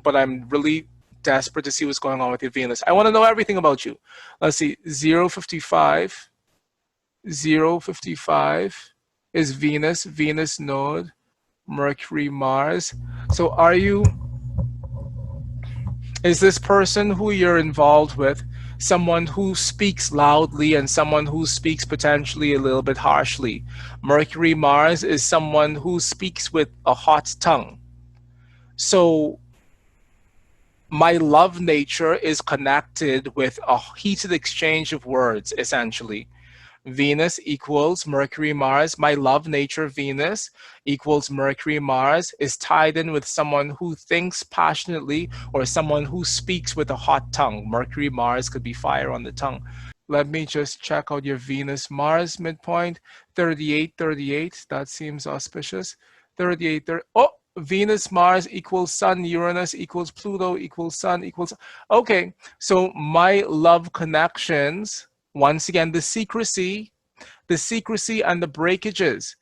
but I'm really desperate to see what's going on with your Venus. I want to know everything about you. Let's see, 055, 055 is Venus, Venus node, Mercury, Mars. So is this person who you're involved with someone who speaks loudly and someone who speaks potentially a little bit harshly? Mercury, Mars is someone who speaks with a hot tongue. So my love nature is connected with a heated exchange of words, essentially. Venus equals Mercury, Mars. My love nature, Venus, equals Mercury, Mars, is tied in with someone who thinks passionately or someone who speaks with a hot tongue. Mercury, Mars could be fire on the tongue. Let me just check out your Venus, Mars midpoint. 38, 38. That seems auspicious. 38, 30. Oh, Venus, Mars equals Sun, Uranus equals Pluto equals Sun equals. Okay, so my love connections, once again, the secrecy and the breakages,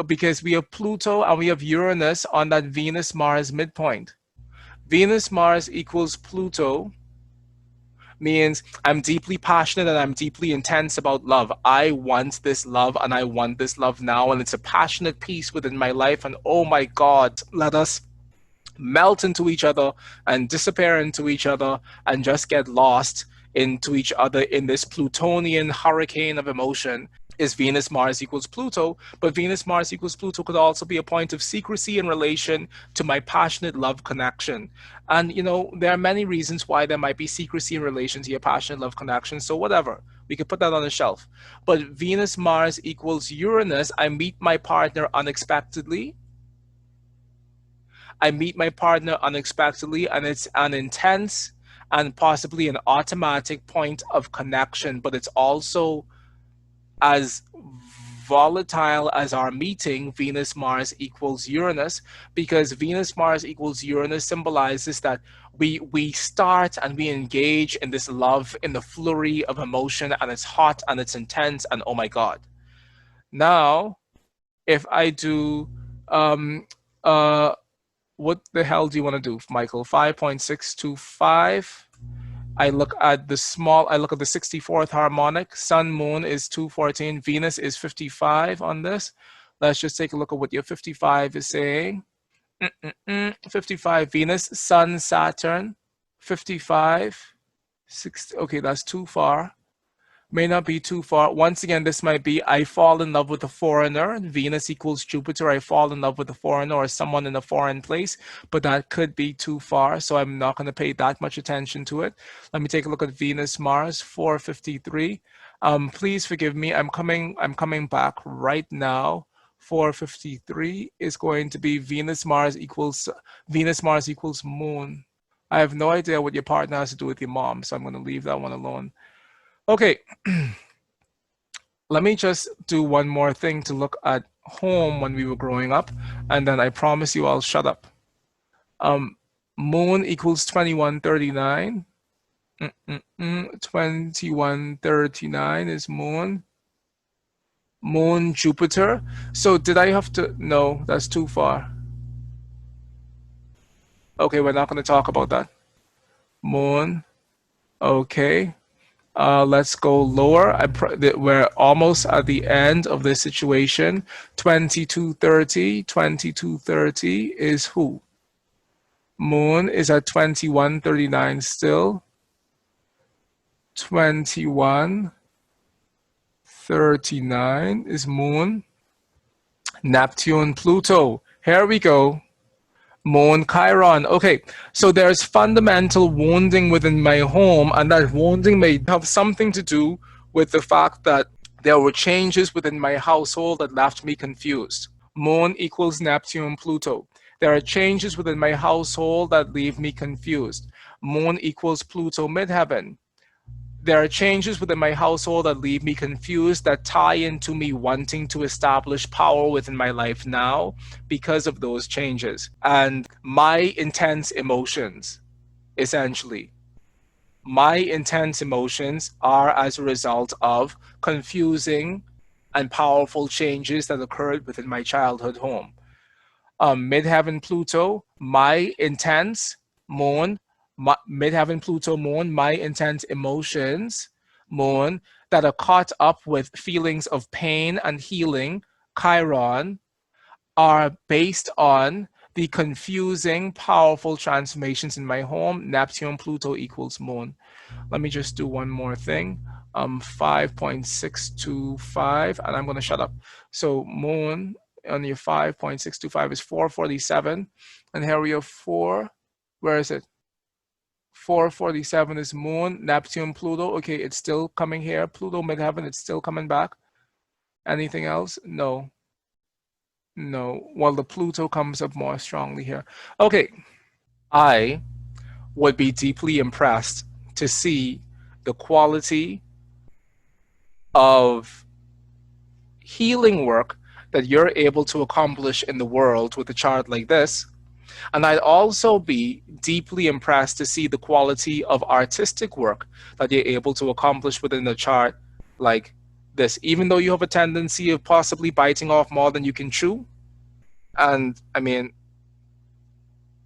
because we have Pluto and we have Uranus on that Venus Mars midpoint. Venus Mars equals Pluto means I'm deeply passionate and I'm deeply intense about love. I want this love and I want this love now, and it's a passionate piece within my life, and oh my God, let us melt into each other and disappear into each other and just get lost into each other in this Plutonian hurricane of emotion. Is Venus Mars equals Pluto, but Venus Mars equals Pluto could also be a point of secrecy in relation to my passionate love connection. And there are many reasons why there might be secrecy in relation to your passionate love connection, so whatever, we could put that on the shelf. But Venus Mars equals Uranus, I meet my partner unexpectedly, and it's an intense and possibly an automatic point of connection, but it's also as volatile as our meeting, Venus Mars equals Uranus, because Venus Mars equals Uranus symbolizes that we start and we engage in this love, in the flurry of emotion, and it's hot and it's intense, and oh my God. Now, if I do what the hell do you want to do, Mychal? 5.625. I look at the 64th harmonic. Sun, Moon is 214. Venus is 55 on this. Let's just take a look at what your 55 is saying. 55 Venus, Sun, Saturn. 55. 60, okay, that's too far. May not be too far. Once again, this might be I fall in love with a foreigner. Venus equals Jupiter. I fall in love with a foreigner or someone in a foreign place, but that could be too far, so I'm not going to pay that much attention to it. Let me take a look at Venus Mars 453. Please forgive me. I'm coming back right now. 453 is going to be Venus Mars equals Moon. I have no idea what your partner has to do with your mom, so I'm going to leave that one alone. Okay, let me just do one more thing to look at home when we were growing up, and then I promise you I'll shut up. Um, Moon equals 2139. 2139 is Moon. Moon, Jupiter. So did I have to? No, that's too far. Okay, we're not going to talk about that. Moon. Okay. Let's go lower. We're almost at the end of this situation. 2230. 2230 is who? Moon is at 2139 still. 2139 is Moon. Neptune, Pluto. Here we go. Moon, Chiron. Okay, so there's fundamental wounding within my home, and that wounding may have something to do with the fact that there were changes within my household that left me confused. Moon equals Neptune, Pluto. There are changes within my household that leave me confused. Moon equals Pluto, midheaven. There are changes within my household that leave me confused, that tie into me wanting to establish power within my life now because of those changes. And my intense emotions, essentially, my intense emotions are as a result of confusing and powerful changes that occurred within my childhood home. Midheaven Pluto, my intense moon, midheaven Pluto moon, my intense emotions moon that are caught up with feelings of pain and healing, Chiron, are based on the confusing, powerful transformations in my home. Neptune, Pluto equals moon. Let me just do one more thing. 5.625, and I'm going to shut up. So moon on your 5.625 is 447, and here we have 4. Where is it? 447 is moon, Neptune, Pluto. Okay, it's still coming here. Pluto, midheaven, it's still coming back. Anything else? No. No. Well, the Pluto comes up more strongly here. Okay. I would be deeply impressed to see the quality of healing work that you're able to accomplish in the world with a chart like this. And I'd also be deeply impressed to see the quality of artistic work that you're able to accomplish within a chart like this, even though you have a tendency of possibly biting off more than you can chew. And I mean,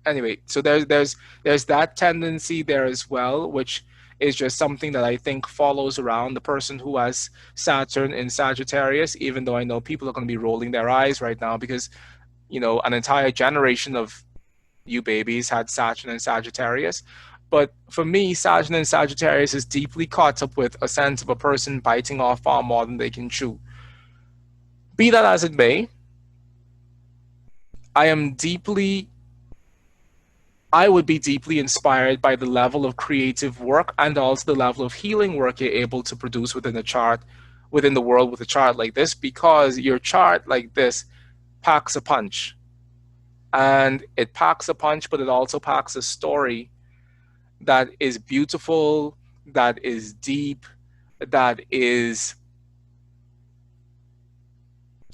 anyway, so there's that tendency there as well, which is just something that I think follows around the person who has Saturn in Sagittarius, even though I know people are going to be rolling their eyes right now because, you know, an entire generation of you babies had Saturn and Sagittarius. But for me, Saturn and Sagittarius is deeply caught up with a sense of a person biting off far more than they can chew. Be that as it may, I would be deeply inspired by the level of creative work and also the level of healing work you're able to produce within a chart, within the world with a chart like this, because your chart like this packs a punch. And it packs a punch, but it also packs a story that is beautiful, that is deep, that is,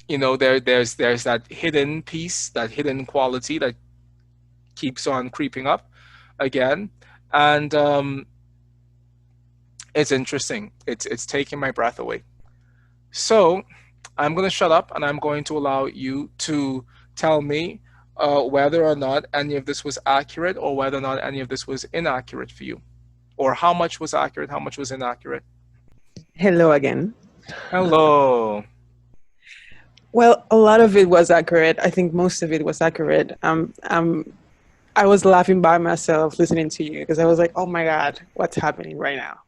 you know, there's that hidden piece, that hidden quality that keeps on creeping up again. And it's interesting. It's taking my breath away. So I'm going to shut up and I'm going to allow you to tell me whether or not any of this was accurate or whether or not any of this was inaccurate for you, or how much was accurate, how much was inaccurate. Hello again. Hello. Well, a lot of it was accurate. I think most of it was accurate. I was laughing by myself listening to you because I was like, oh my God, what's happening right now?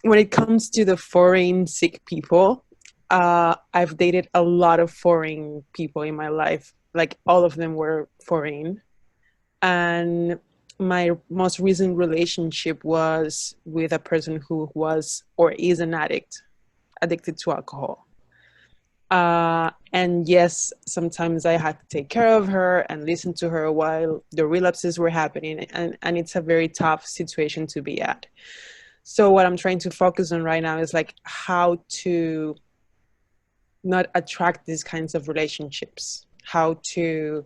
When it comes to the foreign sick people, I've dated a lot of foreign people in my life. Like all of them were foreign. And my most recent relationship was with a person who was or is an addict, addicted to alcohol. And yes, sometimes I had to take care of her and listen to her while the relapses were happening. And it's a very tough situation to be at. So what I'm trying to focus on right now is like how to not attract these kinds of relationships. how to,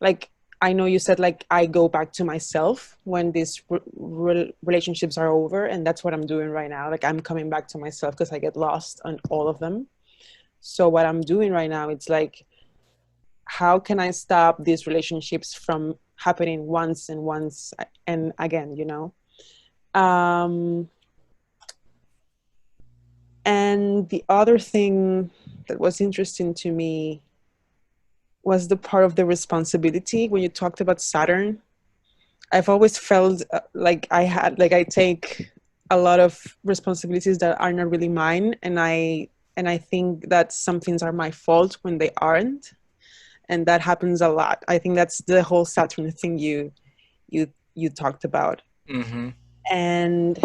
like, I know you said like I go back to myself when these relationships are over, and that's what I'm doing right now. Like I'm coming back to myself because I get lost on all of them. So what I'm doing right now, it's like, how can I stop these relationships from happening once and once and again, you know? Um, and the other thing that was interesting to me was the part of the responsibility when you talked about Saturn. I've always felt like I take a lot of responsibilities that are not really mine, and I think that some things are my fault when they aren't, and that happens a lot. I think that's the whole Saturn thing you talked about. Mm-hmm. And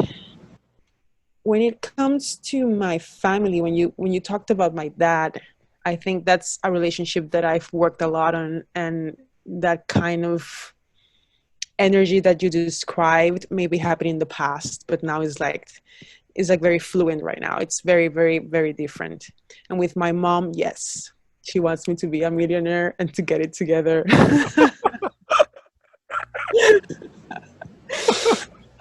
when it comes to my family, when you talked about my dad, I think that's a relationship that I've worked a lot on, and that kind of energy that you described maybe happened in the past, but now is like very fluent right now. It's very, very, very different. And with my mom, yes, she wants me to be a millionaire and to get it together.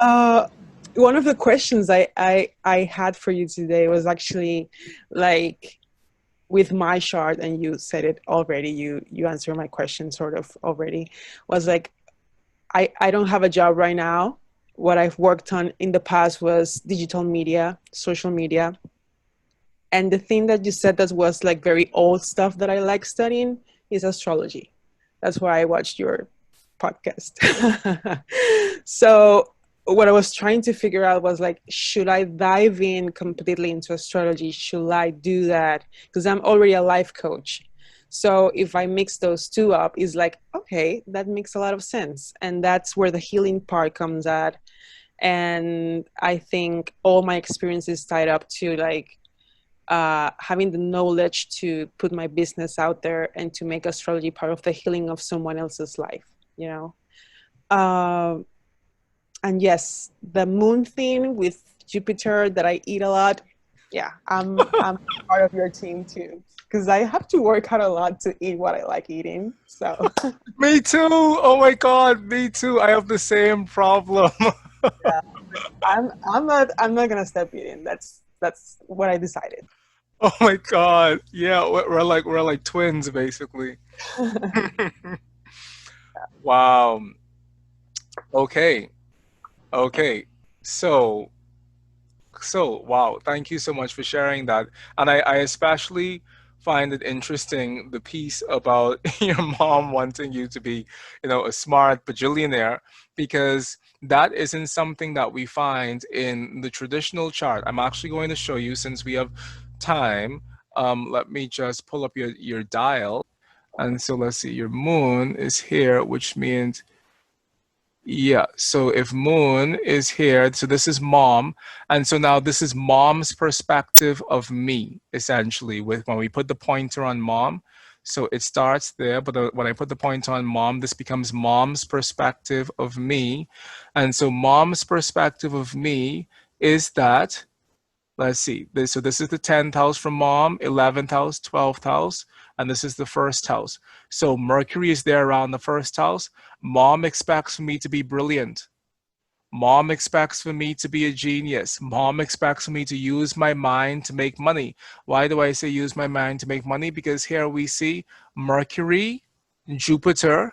uh, One of the questions I had for you today was actually like with my chart, and you said it already. You answered my question sort of already. Was like I don't have a job right now. What I've worked on in the past was digital media, social media. And the thing that you said that was like very old stuff that I like studying is astrology. That's why I watched your podcast. So what I was trying to figure out was like, should I dive in completely into astrology? Should I do that? Because I'm already a life coach. So if I mix those two up, is like, okay, that makes a lot of sense. And that's where the healing part comes at. And I think all my experiences tied up to like having the knowledge to put my business out there and to make astrology part of the healing of someone else's life, you know. Um, and yes, the moon thing with Jupiter that I eat a lot. Yeah, I'm part of your team too because I have to work out a lot to eat what I like eating. So Me too. Oh my God, me too. I have the same problem. yeah, I'm not gonna stop eating. That's what I decided. Oh my God. Yeah, we're like twins basically. Wow. Okay. Okay. So wow, thank you so much for sharing that. And I especially find it interesting the piece about your mom wanting you to be, a smart bajillionaire, because that isn't something that we find in the traditional chart. I'm actually going to show you since we have time. Let me just pull up your dial. And so let's see, your moon is here, which means yeah, so if moon is here, so this is mom. And so now this is mom's perspective of me, essentially, with when we put the pointer on mom. So it starts there, but when I put the pointer on mom, this becomes mom's perspective of me. And so mom's perspective of me is that, let's see, so this is the 10th house from mom, 11th house, 12th house, and this is the first house. So Mercury is there around the first house. Mom expects for me to be brilliant. Mom expects for me to be a genius. Mom expects for me to use my mind to make money. Why do I say use my mind to make money? Because here we see Mercury, Jupiter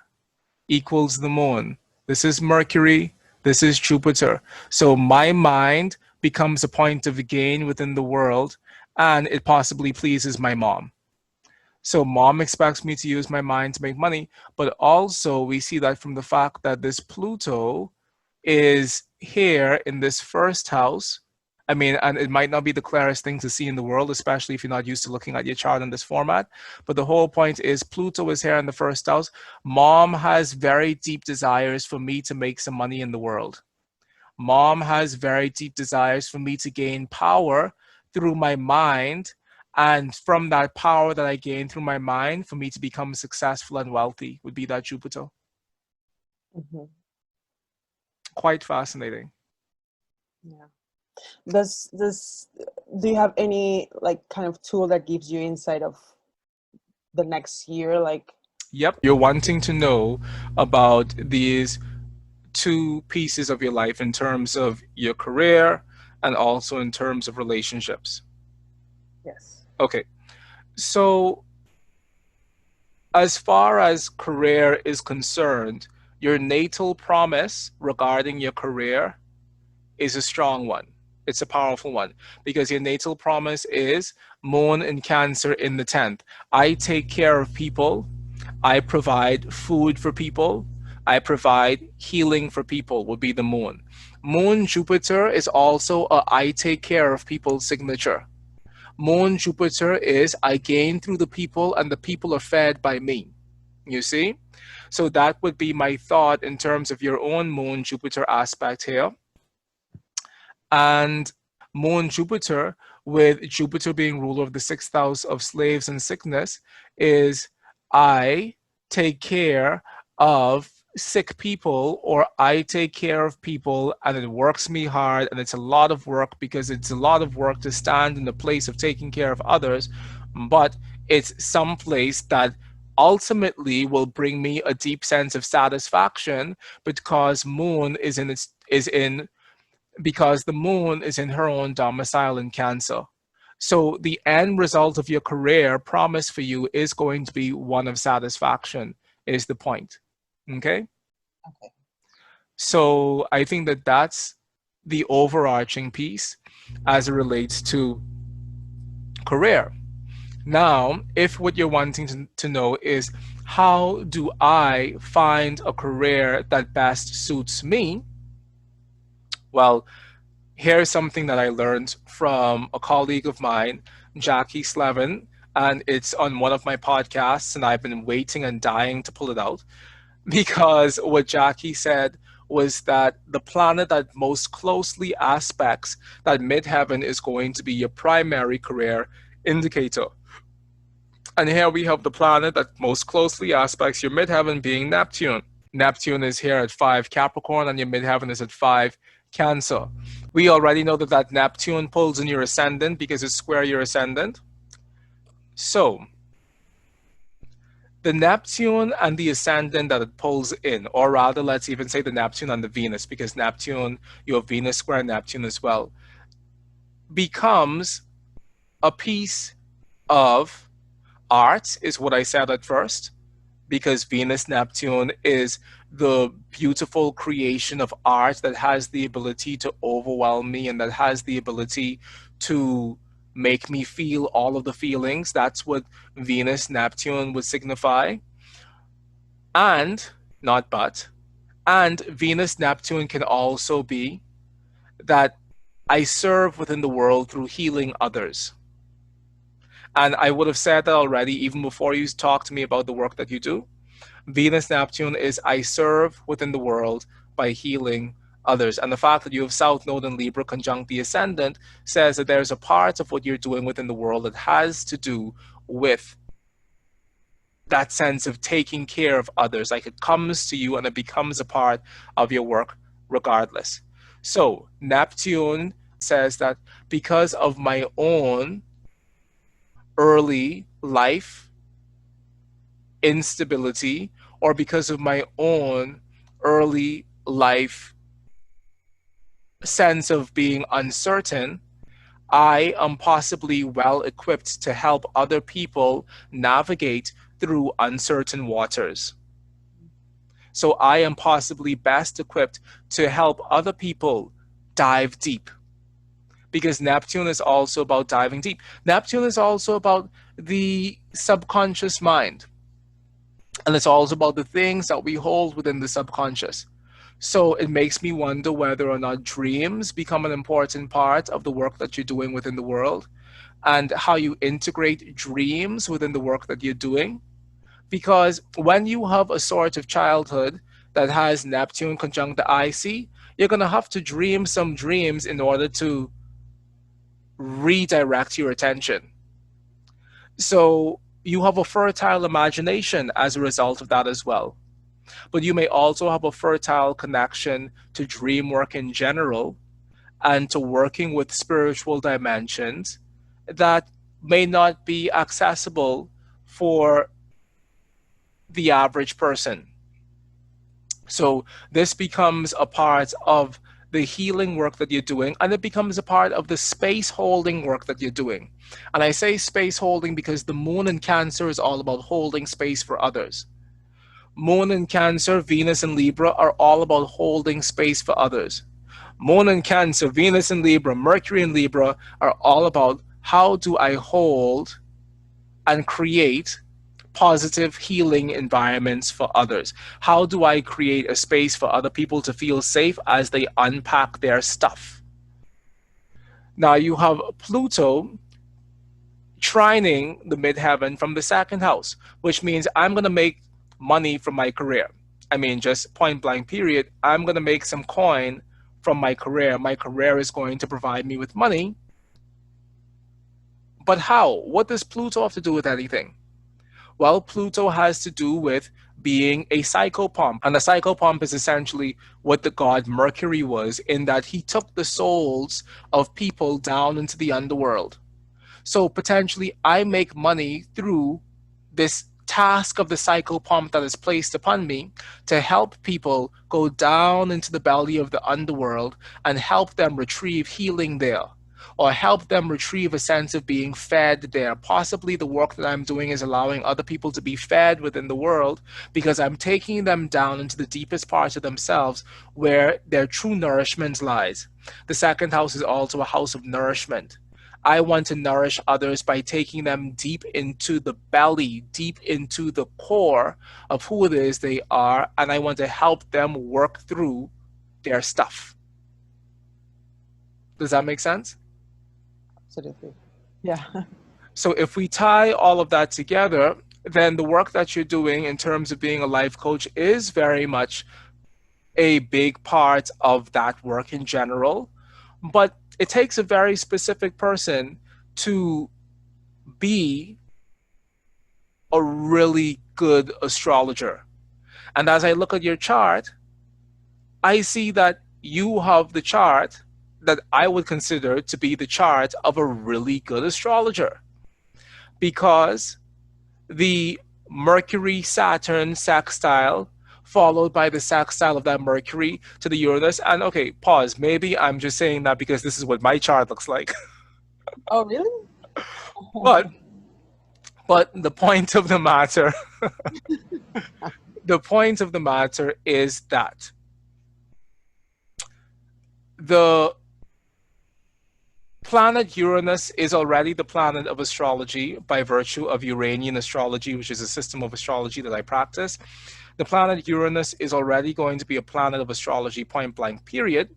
equals the moon. This is Mercury, this is Jupiter. So my mind becomes a point of gain within the world, and it possibly pleases my mom. So mom expects me to use my mind to make money, but also we see that from the fact that this Pluto is here in this first house. I mean, and it might not be the clearest thing to see in the world, especially if you're not used to looking at your chart in this format. But the whole point is Pluto is here in the first house. Mom has very deep desires for me to make some money in the world. Mom has very deep desires for me to gain power through my mind. And from that power that I gain through my mind, for me to become successful and wealthy would be that Jupiter. Mhm. Quite fascinating. Yeah. Does do you have any like kind of tool that gives you insight of the next year? Like, Yep, you're wanting to know about these two pieces of your life in terms of your career and also in terms of relationships. Yes. Okay, so as far as career is concerned, your natal promise regarding your career is a strong one. It's a powerful one because your natal promise is Moon in Cancer in the 10th. I take care of people. I provide food for people. I provide healing for people, would be the Moon. Moon Jupiter is also a I take care of people signature. Moon Jupiter is I gain through the people and the people are fed by me. You see? So that would be my thought in terms of your own Moon Jupiter aspect here. And Moon Jupiter, with Jupiter being ruler of the sixth house of slaves and sickness, is I take care of sick people, or I take care of people, and it works me hard, and it's a lot of work because it's a lot of work to stand in the place of taking care of others, but it's some place that ultimately will bring me a deep sense of satisfaction because moon is in because the moon is in her own domicile in Cancer. So the end result of your career promise for you is going to be one of satisfaction, is the point. Okay? Okay. So I think that that's the overarching piece as it relates to career. Now, if what you're wanting to know is how do I find a career that best suits me? Well, here's something that I learned from a colleague of mine, Jackie Slevin, and it's on one of my podcasts, and I've been waiting and dying to pull it out because what Jackie said was that the planet that most closely aspects that midheaven is going to be your primary career indicator. And here we have the planet that most closely aspects your midheaven being Neptune. Neptune is here at 5 Capricorn and your midheaven is at 5 Cancer. We already know that Neptune pulls in your ascendant because it's square your ascendant. So the Neptune and the ascendant that it pulls in, or rather, let's even say the Neptune and the Venus, because Neptune, you have Venus square Neptune as well, becomes a piece of art, is what I said at first, because Venus Neptune is the beautiful creation of art that has the ability to overwhelm me and that has the ability to make me feel all of the feelings. That's what Venus Neptune would signify. And, not but, and Venus Neptune can also be that I serve within the world through healing others. And I would have said that already even before you talk to me about the work that you do. Venus Neptune is I serve within the world by healing others. And the fact that you have South Node and Libra conjunct the Ascendant says that there's a part of what you're doing within the world that has to do with that sense of taking care of others. Like it comes to you and it becomes a part of your work regardless. So Neptune says that because of my own early life instability or because of my own early life sense of being uncertain, I am possibly well equipped to help other people navigate through uncertain waters. So I am possibly best equipped to help other people dive deep because Neptune is also about diving deep. Neptune is also about the subconscious mind. And it's also about the things that we hold within the subconscious. So it makes me wonder whether or not dreams become an important part of the work that you're doing within the world and how you integrate dreams within the work that you're doing. Because when you have a sort of childhood that has Neptune conjunct the IC, you're going to have to dream some dreams in order to redirect your attention. So you have a fertile imagination as a result of that as well. But you may also have a fertile connection to dream work in general and to working with spiritual dimensions that may not be accessible for the average person. So this becomes a part of the healing work that you're doing, and it becomes a part of the space holding work that you're doing. And I say space holding because the moon in Cancer is all about holding space for others. Moon in Cancer, Venus in Libra are all about holding space for others. Moon in Cancer, Venus in Libra, Mercury in Libra are all about how do I hold and create positive healing environments for others? How do I create a space for other people to feel safe as they unpack their stuff? Now you have Pluto trining the midheaven from the second house, which means I'm going to make money from my career. I mean, just point blank, period. I'm going to make some coin from my career. My career is going to provide me with money. But how? What does Pluto have to do with anything? Well, Pluto has to do with being a psychopomp. And a psychopomp is essentially what the god Mercury was, in that he took the souls of people down into the underworld. So potentially, I make money through this task of the psychopomp that is placed upon me to help people go down into the belly of the underworld and help them retrieve healing there, or help them retrieve a sense of being fed there. Possibly the work that I'm doing is allowing other people to be fed within the world because I'm taking them down into the deepest parts of themselves where their true nourishment lies. The second house is also a house of nourishment. I want to nourish others by taking them deep into the belly, deep into the core of who it is they are, and I want to help them work through their stuff. Does that make sense? Absolutely. Yeah. So if we tie all of that together, then the work that you're doing in terms of being a life coach is very much a big part of that work in general. But it takes a very specific person to be a really good astrologer. And as I look at your chart, I see that you have the chart that I would consider to be the chart of a really good astrologer, because the Mercury Saturn sextile, followed by the sextile of that Mercury to the Uranus. And okay, pause. Maybe I'm just saying that because this is what my chart looks like. Oh, really? but but the point of the matter, the point of the matter is that the planet Uranus is already the planet of astrology by virtue of Uranian astrology, which is a system of astrology that I practice. The planet Uranus is already going to be a planet of astrology, point blank, period,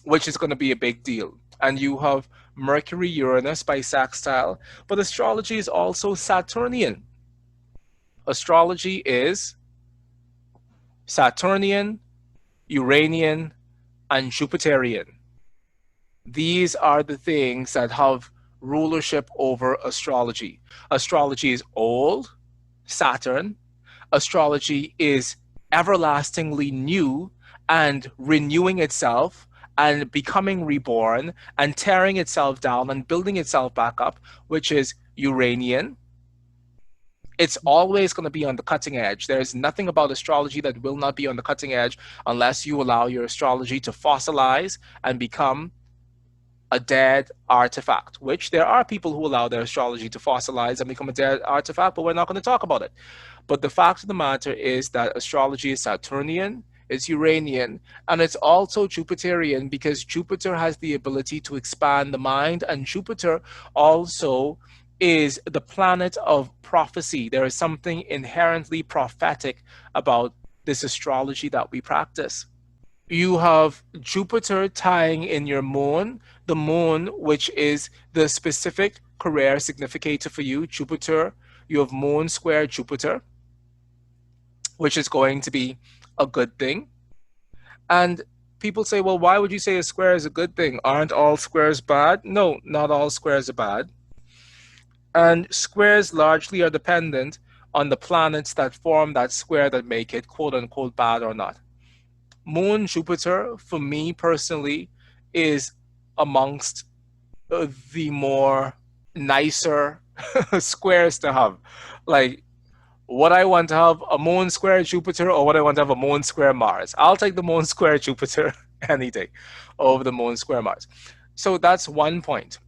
which is going to be a big deal. And you have Mercury Uranus by sextile, but astrology is also Saturnian. Astrology is Saturnian, Uranian, and Jupiterian. These are the things that have rulership over astrology. Astrology is old, Saturn. Astrology is everlastingly new and renewing itself and becoming reborn and tearing itself down and building itself back up, which is Uranian. It's always going to be on the cutting edge. There's nothing about astrology that will not be on the cutting edge unless you allow your astrology to fossilize and become a dead artifact, which there are people who allow their astrology to fossilize and become a dead artifact, but we're not going to talk about it. But the fact of the matter is that astrology is Saturnian, it's Uranian, and it's also Jupiterian because Jupiter has the ability to expand the mind, and Jupiter also is the planet of prophecy. There is something inherently prophetic about this astrology that we practice. You have Jupiter tying in your moon, the moon, which is the specific career significator for you, Jupiter. You have moon square Jupiter, which is going to be a good thing. And people say, well, why would you say a square is a good thing? Aren't all squares bad? No, not all squares are bad. And squares largely are dependent on the planets that form that square that make it quote unquote bad or not. Moon Jupiter, for me personally, is amongst the more nicer squares to have. Like, what I want to have a moon square Jupiter or what I want to have a moon square Mars. I'll take the moon square Jupiter any day over the moon square Mars. So that's one point.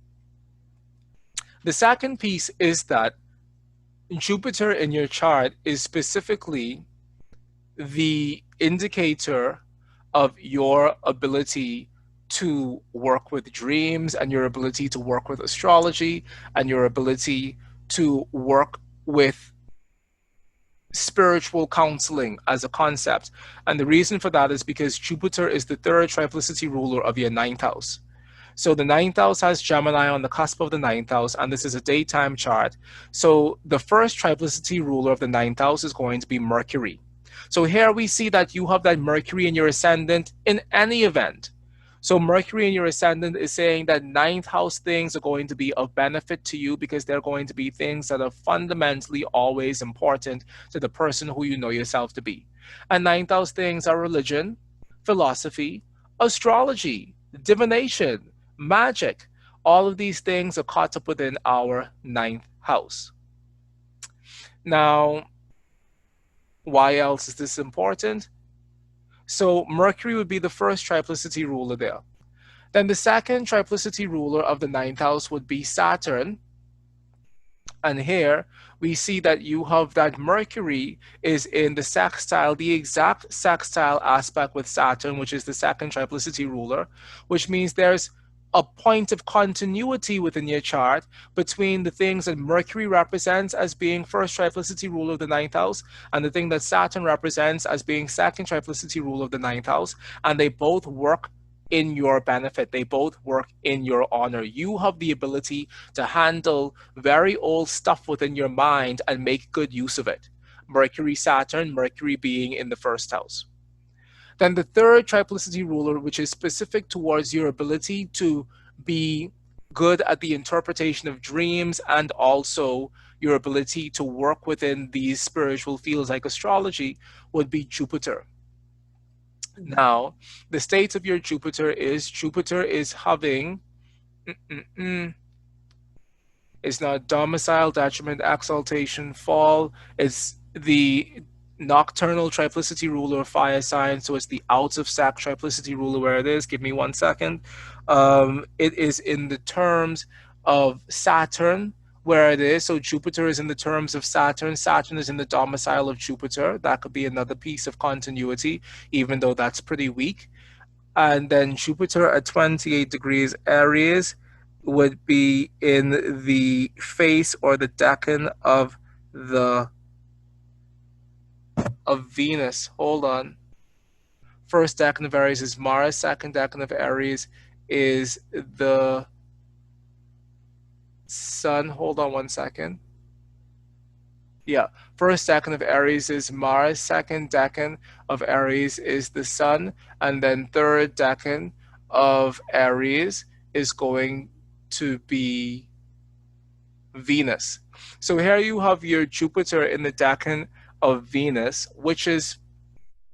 The second piece is that Jupiter in your chart is specifically the indicator of your ability to work with dreams and your ability to work with astrology and your ability to work with spiritual counseling as a concept. And the reason for that is because Jupiter is the third triplicity ruler of your ninth house. So the ninth house has Gemini on the cusp of the ninth house, and this is a daytime chart. So the first triplicity ruler of the ninth house is going to be Mercury. So here we see that you have that Mercury in your ascendant in any event. So Mercury in your ascendant is saying that ninth house things are going to be of benefit to you because they're going to be things that are fundamentally always important to the person who you know yourself to be. And ninth house things are religion, philosophy, astrology, divination, magic. All of these things are caught up within our ninth house. Now, why else is this important? So Mercury would be the first triplicity ruler there. Then the second triplicity ruler of the ninth house would be Saturn. And here we see that you have that Mercury is in the sextile, the exact sextile aspect with Saturn, which is the second triplicity ruler, which means there's a point of continuity within your chart between the things that Mercury represents as being first triplicity ruler of the ninth house and the thing that Saturn represents as being second triplicity ruler of the ninth house. And they both work in your benefit. They both work in your honor. You have the ability to handle very old stuff within your mind and make good use of it. Mercury, Saturn, Mercury being in the first house. Then the third triplicity ruler, which is specific towards your ability to be good at the interpretation of dreams and also your ability to work within these spiritual fields like astrology, would be Jupiter. Now, the state of your Jupiter is having it's not domicile, detriment, exaltation, fall. It's the nocturnal triplicity ruler of fire sign. So it's the out of sac triplicity ruler where it is. Give me 1 second. It is in the terms of Saturn where it is. So Jupiter is in the terms of Saturn. Saturn is in the domicile of Jupiter. That could be another piece of continuity, even though that's pretty weak. And then Jupiter at 28 degrees Aries would be in the face or the decan the of Venus. Hold on. First decan of Aries is Mars. Second decan of Aries is the Sun. Hold on 1 second. Yeah, first decan of Aries is Mars, second decan of Aries is the Sun, and then third decan of Aries is going to be Venus. So here you have your Jupiter in the decan of Venus, which is,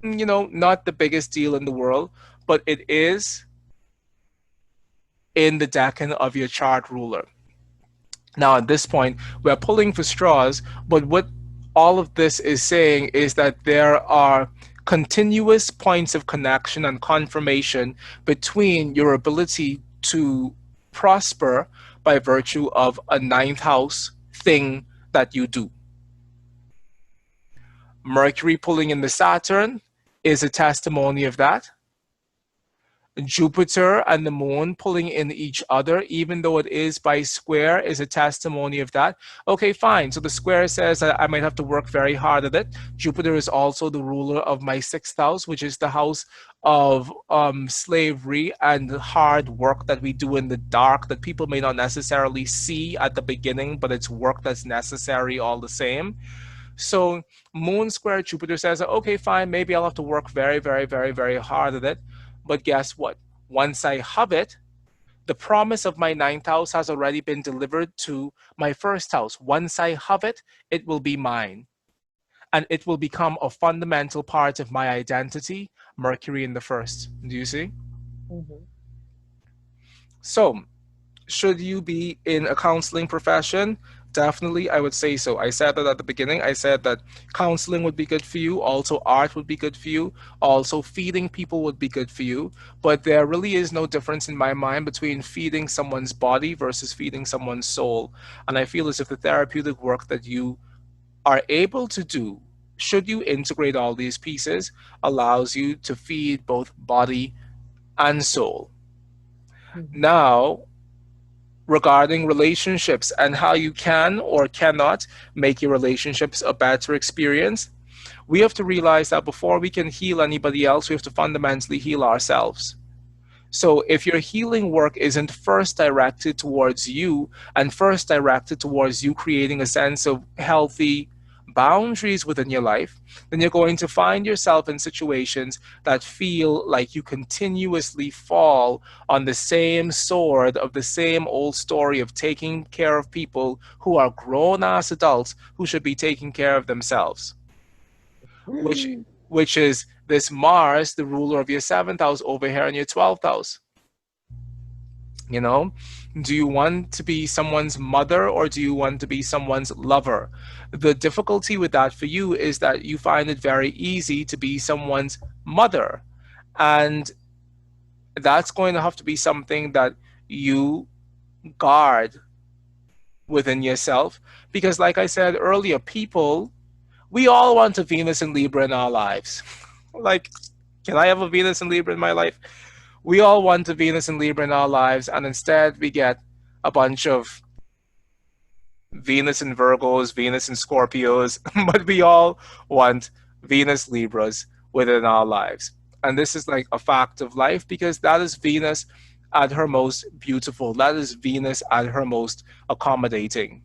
not the biggest deal in the world, but it is in the decan of your chart ruler. Now, at this point, we're pulling for straws, but what all of this is saying is that there are continuous points of connection and confirmation between your ability to prosper by virtue of a ninth house thing that you do. Mercury pulling in the Saturn is a testimony of that. Jupiter and the moon pulling in each other, even though it is by square, is a testimony of that. Okay, fine. So the square says that I might have to work very hard at it. Jupiter is also the ruler of my sixth house, which is the house of slavery and hard work that we do in the dark that people may not necessarily see at the beginning, but it's work that's necessary all the same. So moon square Jupiter says, okay, fine, maybe I'll have to work very, very, very, very hard at it. But guess what? Once I have it, the promise of my ninth house has already been delivered to my first house. Once I have it, it will be mine. And it will become a fundamental part of my identity, Mercury in the first. Do you see? Mm-hmm. So, should you be in a counseling profession? Definitely, I would say so. I said that at the beginning. I said that counseling would be good for you. Also, art would be good for you. Also, feeding people would be good for you. But there really is no difference in my mind between feeding someone's body versus feeding someone's soul. And I feel as if the therapeutic work that you are able to do, should you integrate all these pieces, allows you to feed both body and soul. Mhm. Now, regarding relationships and how you can or cannot make your relationships a better experience, we have to realize that before we can heal anybody else, we have to fundamentally heal ourselves. So if your healing work isn't first directed towards you and first directed towards you creating a sense of healthy boundaries within your life, then you're going to find yourself in situations that feel like you continuously fall on the same sword of the same old story of taking care of people who are grown ass adults who should be taking care of themselves, which which is this Mars, the ruler of your seventh house, over here in your 12th house. You know, do you want to be someone's mother or do you want to be someone's lover? The difficulty with that for you is that you find it very easy to be someone's mother. And that's going to have to be something that you guard within yourself. Because, like I said earlier, people, we all want a Venus and Libra in our lives. Like, can I have a Venus and Libra in my life? We all want a Venus and Libra in our lives, and instead we get a bunch of Venus and Virgos, Venus and Scorpios, but we all want Venus Libras within our lives. And this is like a fact of life because that is Venus at her most beautiful. That is Venus at her most accommodating.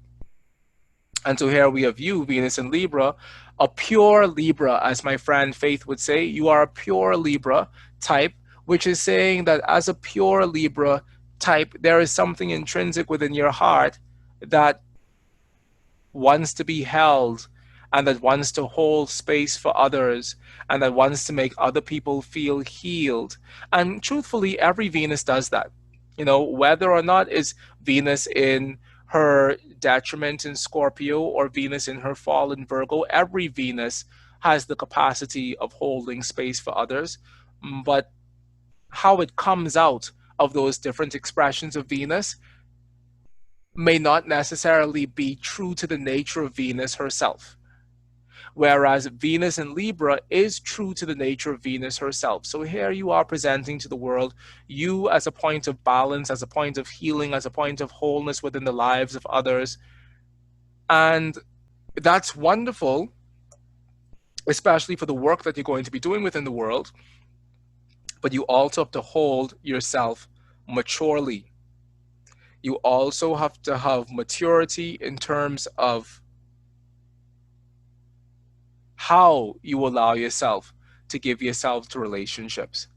And so here we have you, Venus in Libra, a pure Libra, as my friend Faith would say. You are a pure Libra type, which is saying that as a pure Libra type, there is something intrinsic within your heart that wants to be held and that wants to hold space for others and that wants to make other people feel healed. And truthfully, every Venus does that. You know, whether or not it's Venus in her detriment in Scorpio or Venus in her fall in Virgo, every Venus has the capacity of holding space for others. But how it comes out of those different expressions of Venus may not necessarily be true to the nature of Venus herself. Whereas Venus in Libra is true to the nature of Venus herself. So here you are presenting to the world you as a point of balance, as a point of healing, as a point of wholeness within the lives of others. And that's wonderful, especially for the work that you're going to be doing within the world. But you also have to hold yourself maturely. You also have to have maturity in terms of how you allow yourself to give yourself to relationships.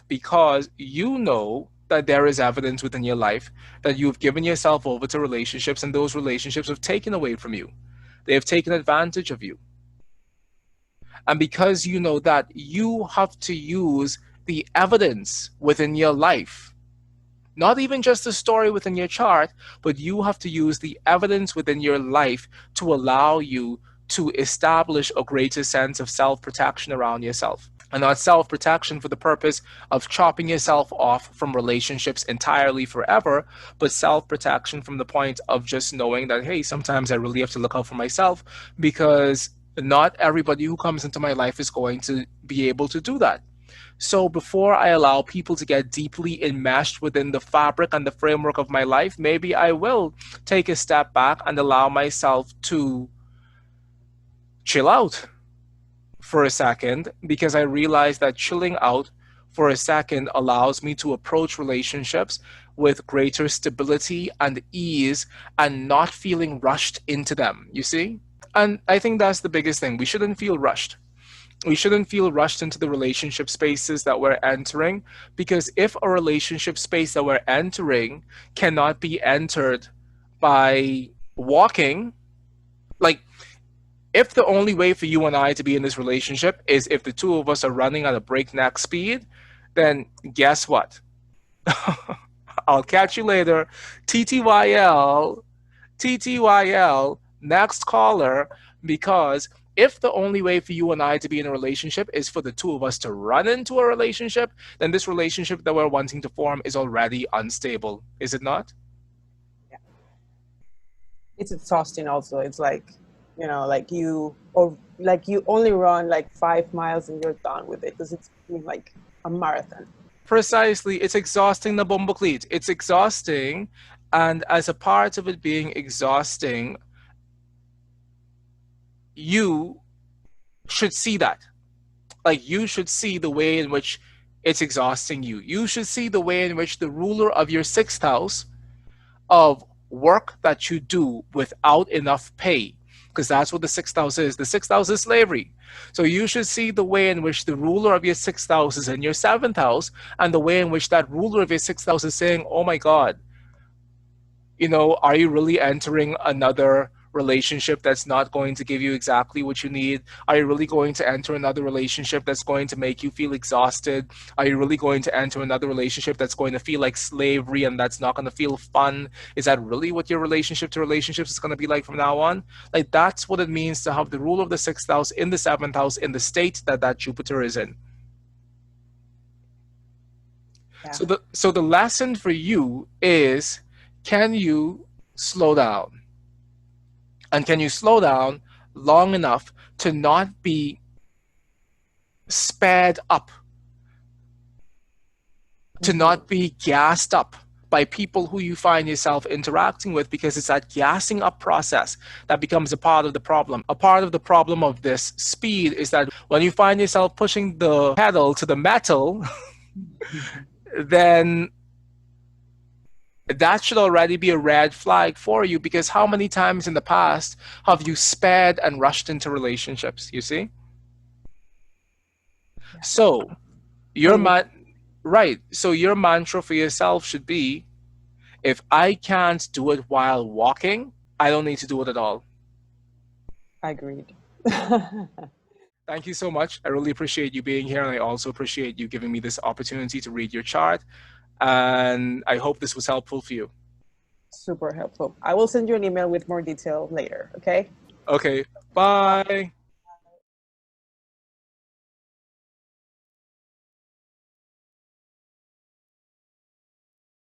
Because you know that there is evidence within your life that you've given yourself over to relationships and those relationships have taken away from you. They have taken advantage of you. And because you know that, you have to use the evidence within your life. Not even just the story within your chart, but you have to use the evidence within your life to allow you to establish a greater sense of self protection around yourself. And not self protection for the purpose of chopping yourself off from relationships entirely forever, but self protection from the point of just knowing that, hey, sometimes I really have to look out for myself because not everybody who comes into my life is going to be able to do that. So before I allow people to get deeply enmeshed within the fabric and the framework of my life, maybe I will take a step back and allow myself to chill out for a second because I realize that chilling out for a second allows me to approach relationships with greater stability and ease and not feeling rushed into them, you see? And I think that's the biggest thing. We shouldn't feel rushed. We shouldn't feel rushed into the relationship spaces that we're entering because if a relationship space that we're entering cannot be entered by walking, like if the only way for you and I to be in this relationship is if the two of us are running at a breakneck speed, then guess what? I'll catch you later. TTYL, TTYL, next caller, because if the only way for you and I to be in a relationship is for the two of us to run into a relationship, then this relationship that we're wanting to form is already unstable, is it not? Yeah. It's exhausting also. It's like, like you only run like 5 miles and you're done with it because it's been like a marathon. Precisely. It's exhausting the bumblecleat. It's exhausting. And as a part of it being exhausting, you should see that. Like, you should see the way in which it's exhausting you. You should see the way in which the ruler of your sixth house of work that you do without enough pay, because that's what the sixth house is. The sixth house is slavery. So you should see the way in which the ruler of your sixth house is in your seventh house, and the way in which that ruler of your sixth house is saying, oh my God, are you really entering another relationship that's not going to give you exactly what you need? Are you really going to enter another relationship that's going to make you feel exhausted? Are you really going to enter another relationship that's going to feel like slavery and that's not going to feel fun? Is that really what your relationship to relationships is going to be like from now on? Like, that's what it means to have the rule of the sixth house in the seventh house in the state that Jupiter is in. Yeah. So the lesson for you is, can you slow down? And can you slow down long enough to not be sped up, to Mm-hmm. not be gassed up by people who you find yourself interacting with, because it's that gassing up process that becomes a part of the problem. A part of the problem of this speed is that when you find yourself pushing the pedal to the metal, then that should already be a red flag for you, because how many times in the past have you sped and rushed into relationships, you see? Yeah. So your And we man right, so your mantra for yourself should be, if I can't do it while walking, I don't need to do it at all. agreed. Thank you so much. I really appreciate you being here, and I also appreciate you giving me this opportunity to read your chart, and I hope this was helpful for you. Super helpful. I will send you an email with more detail later, okay? Okay, Bye. bye.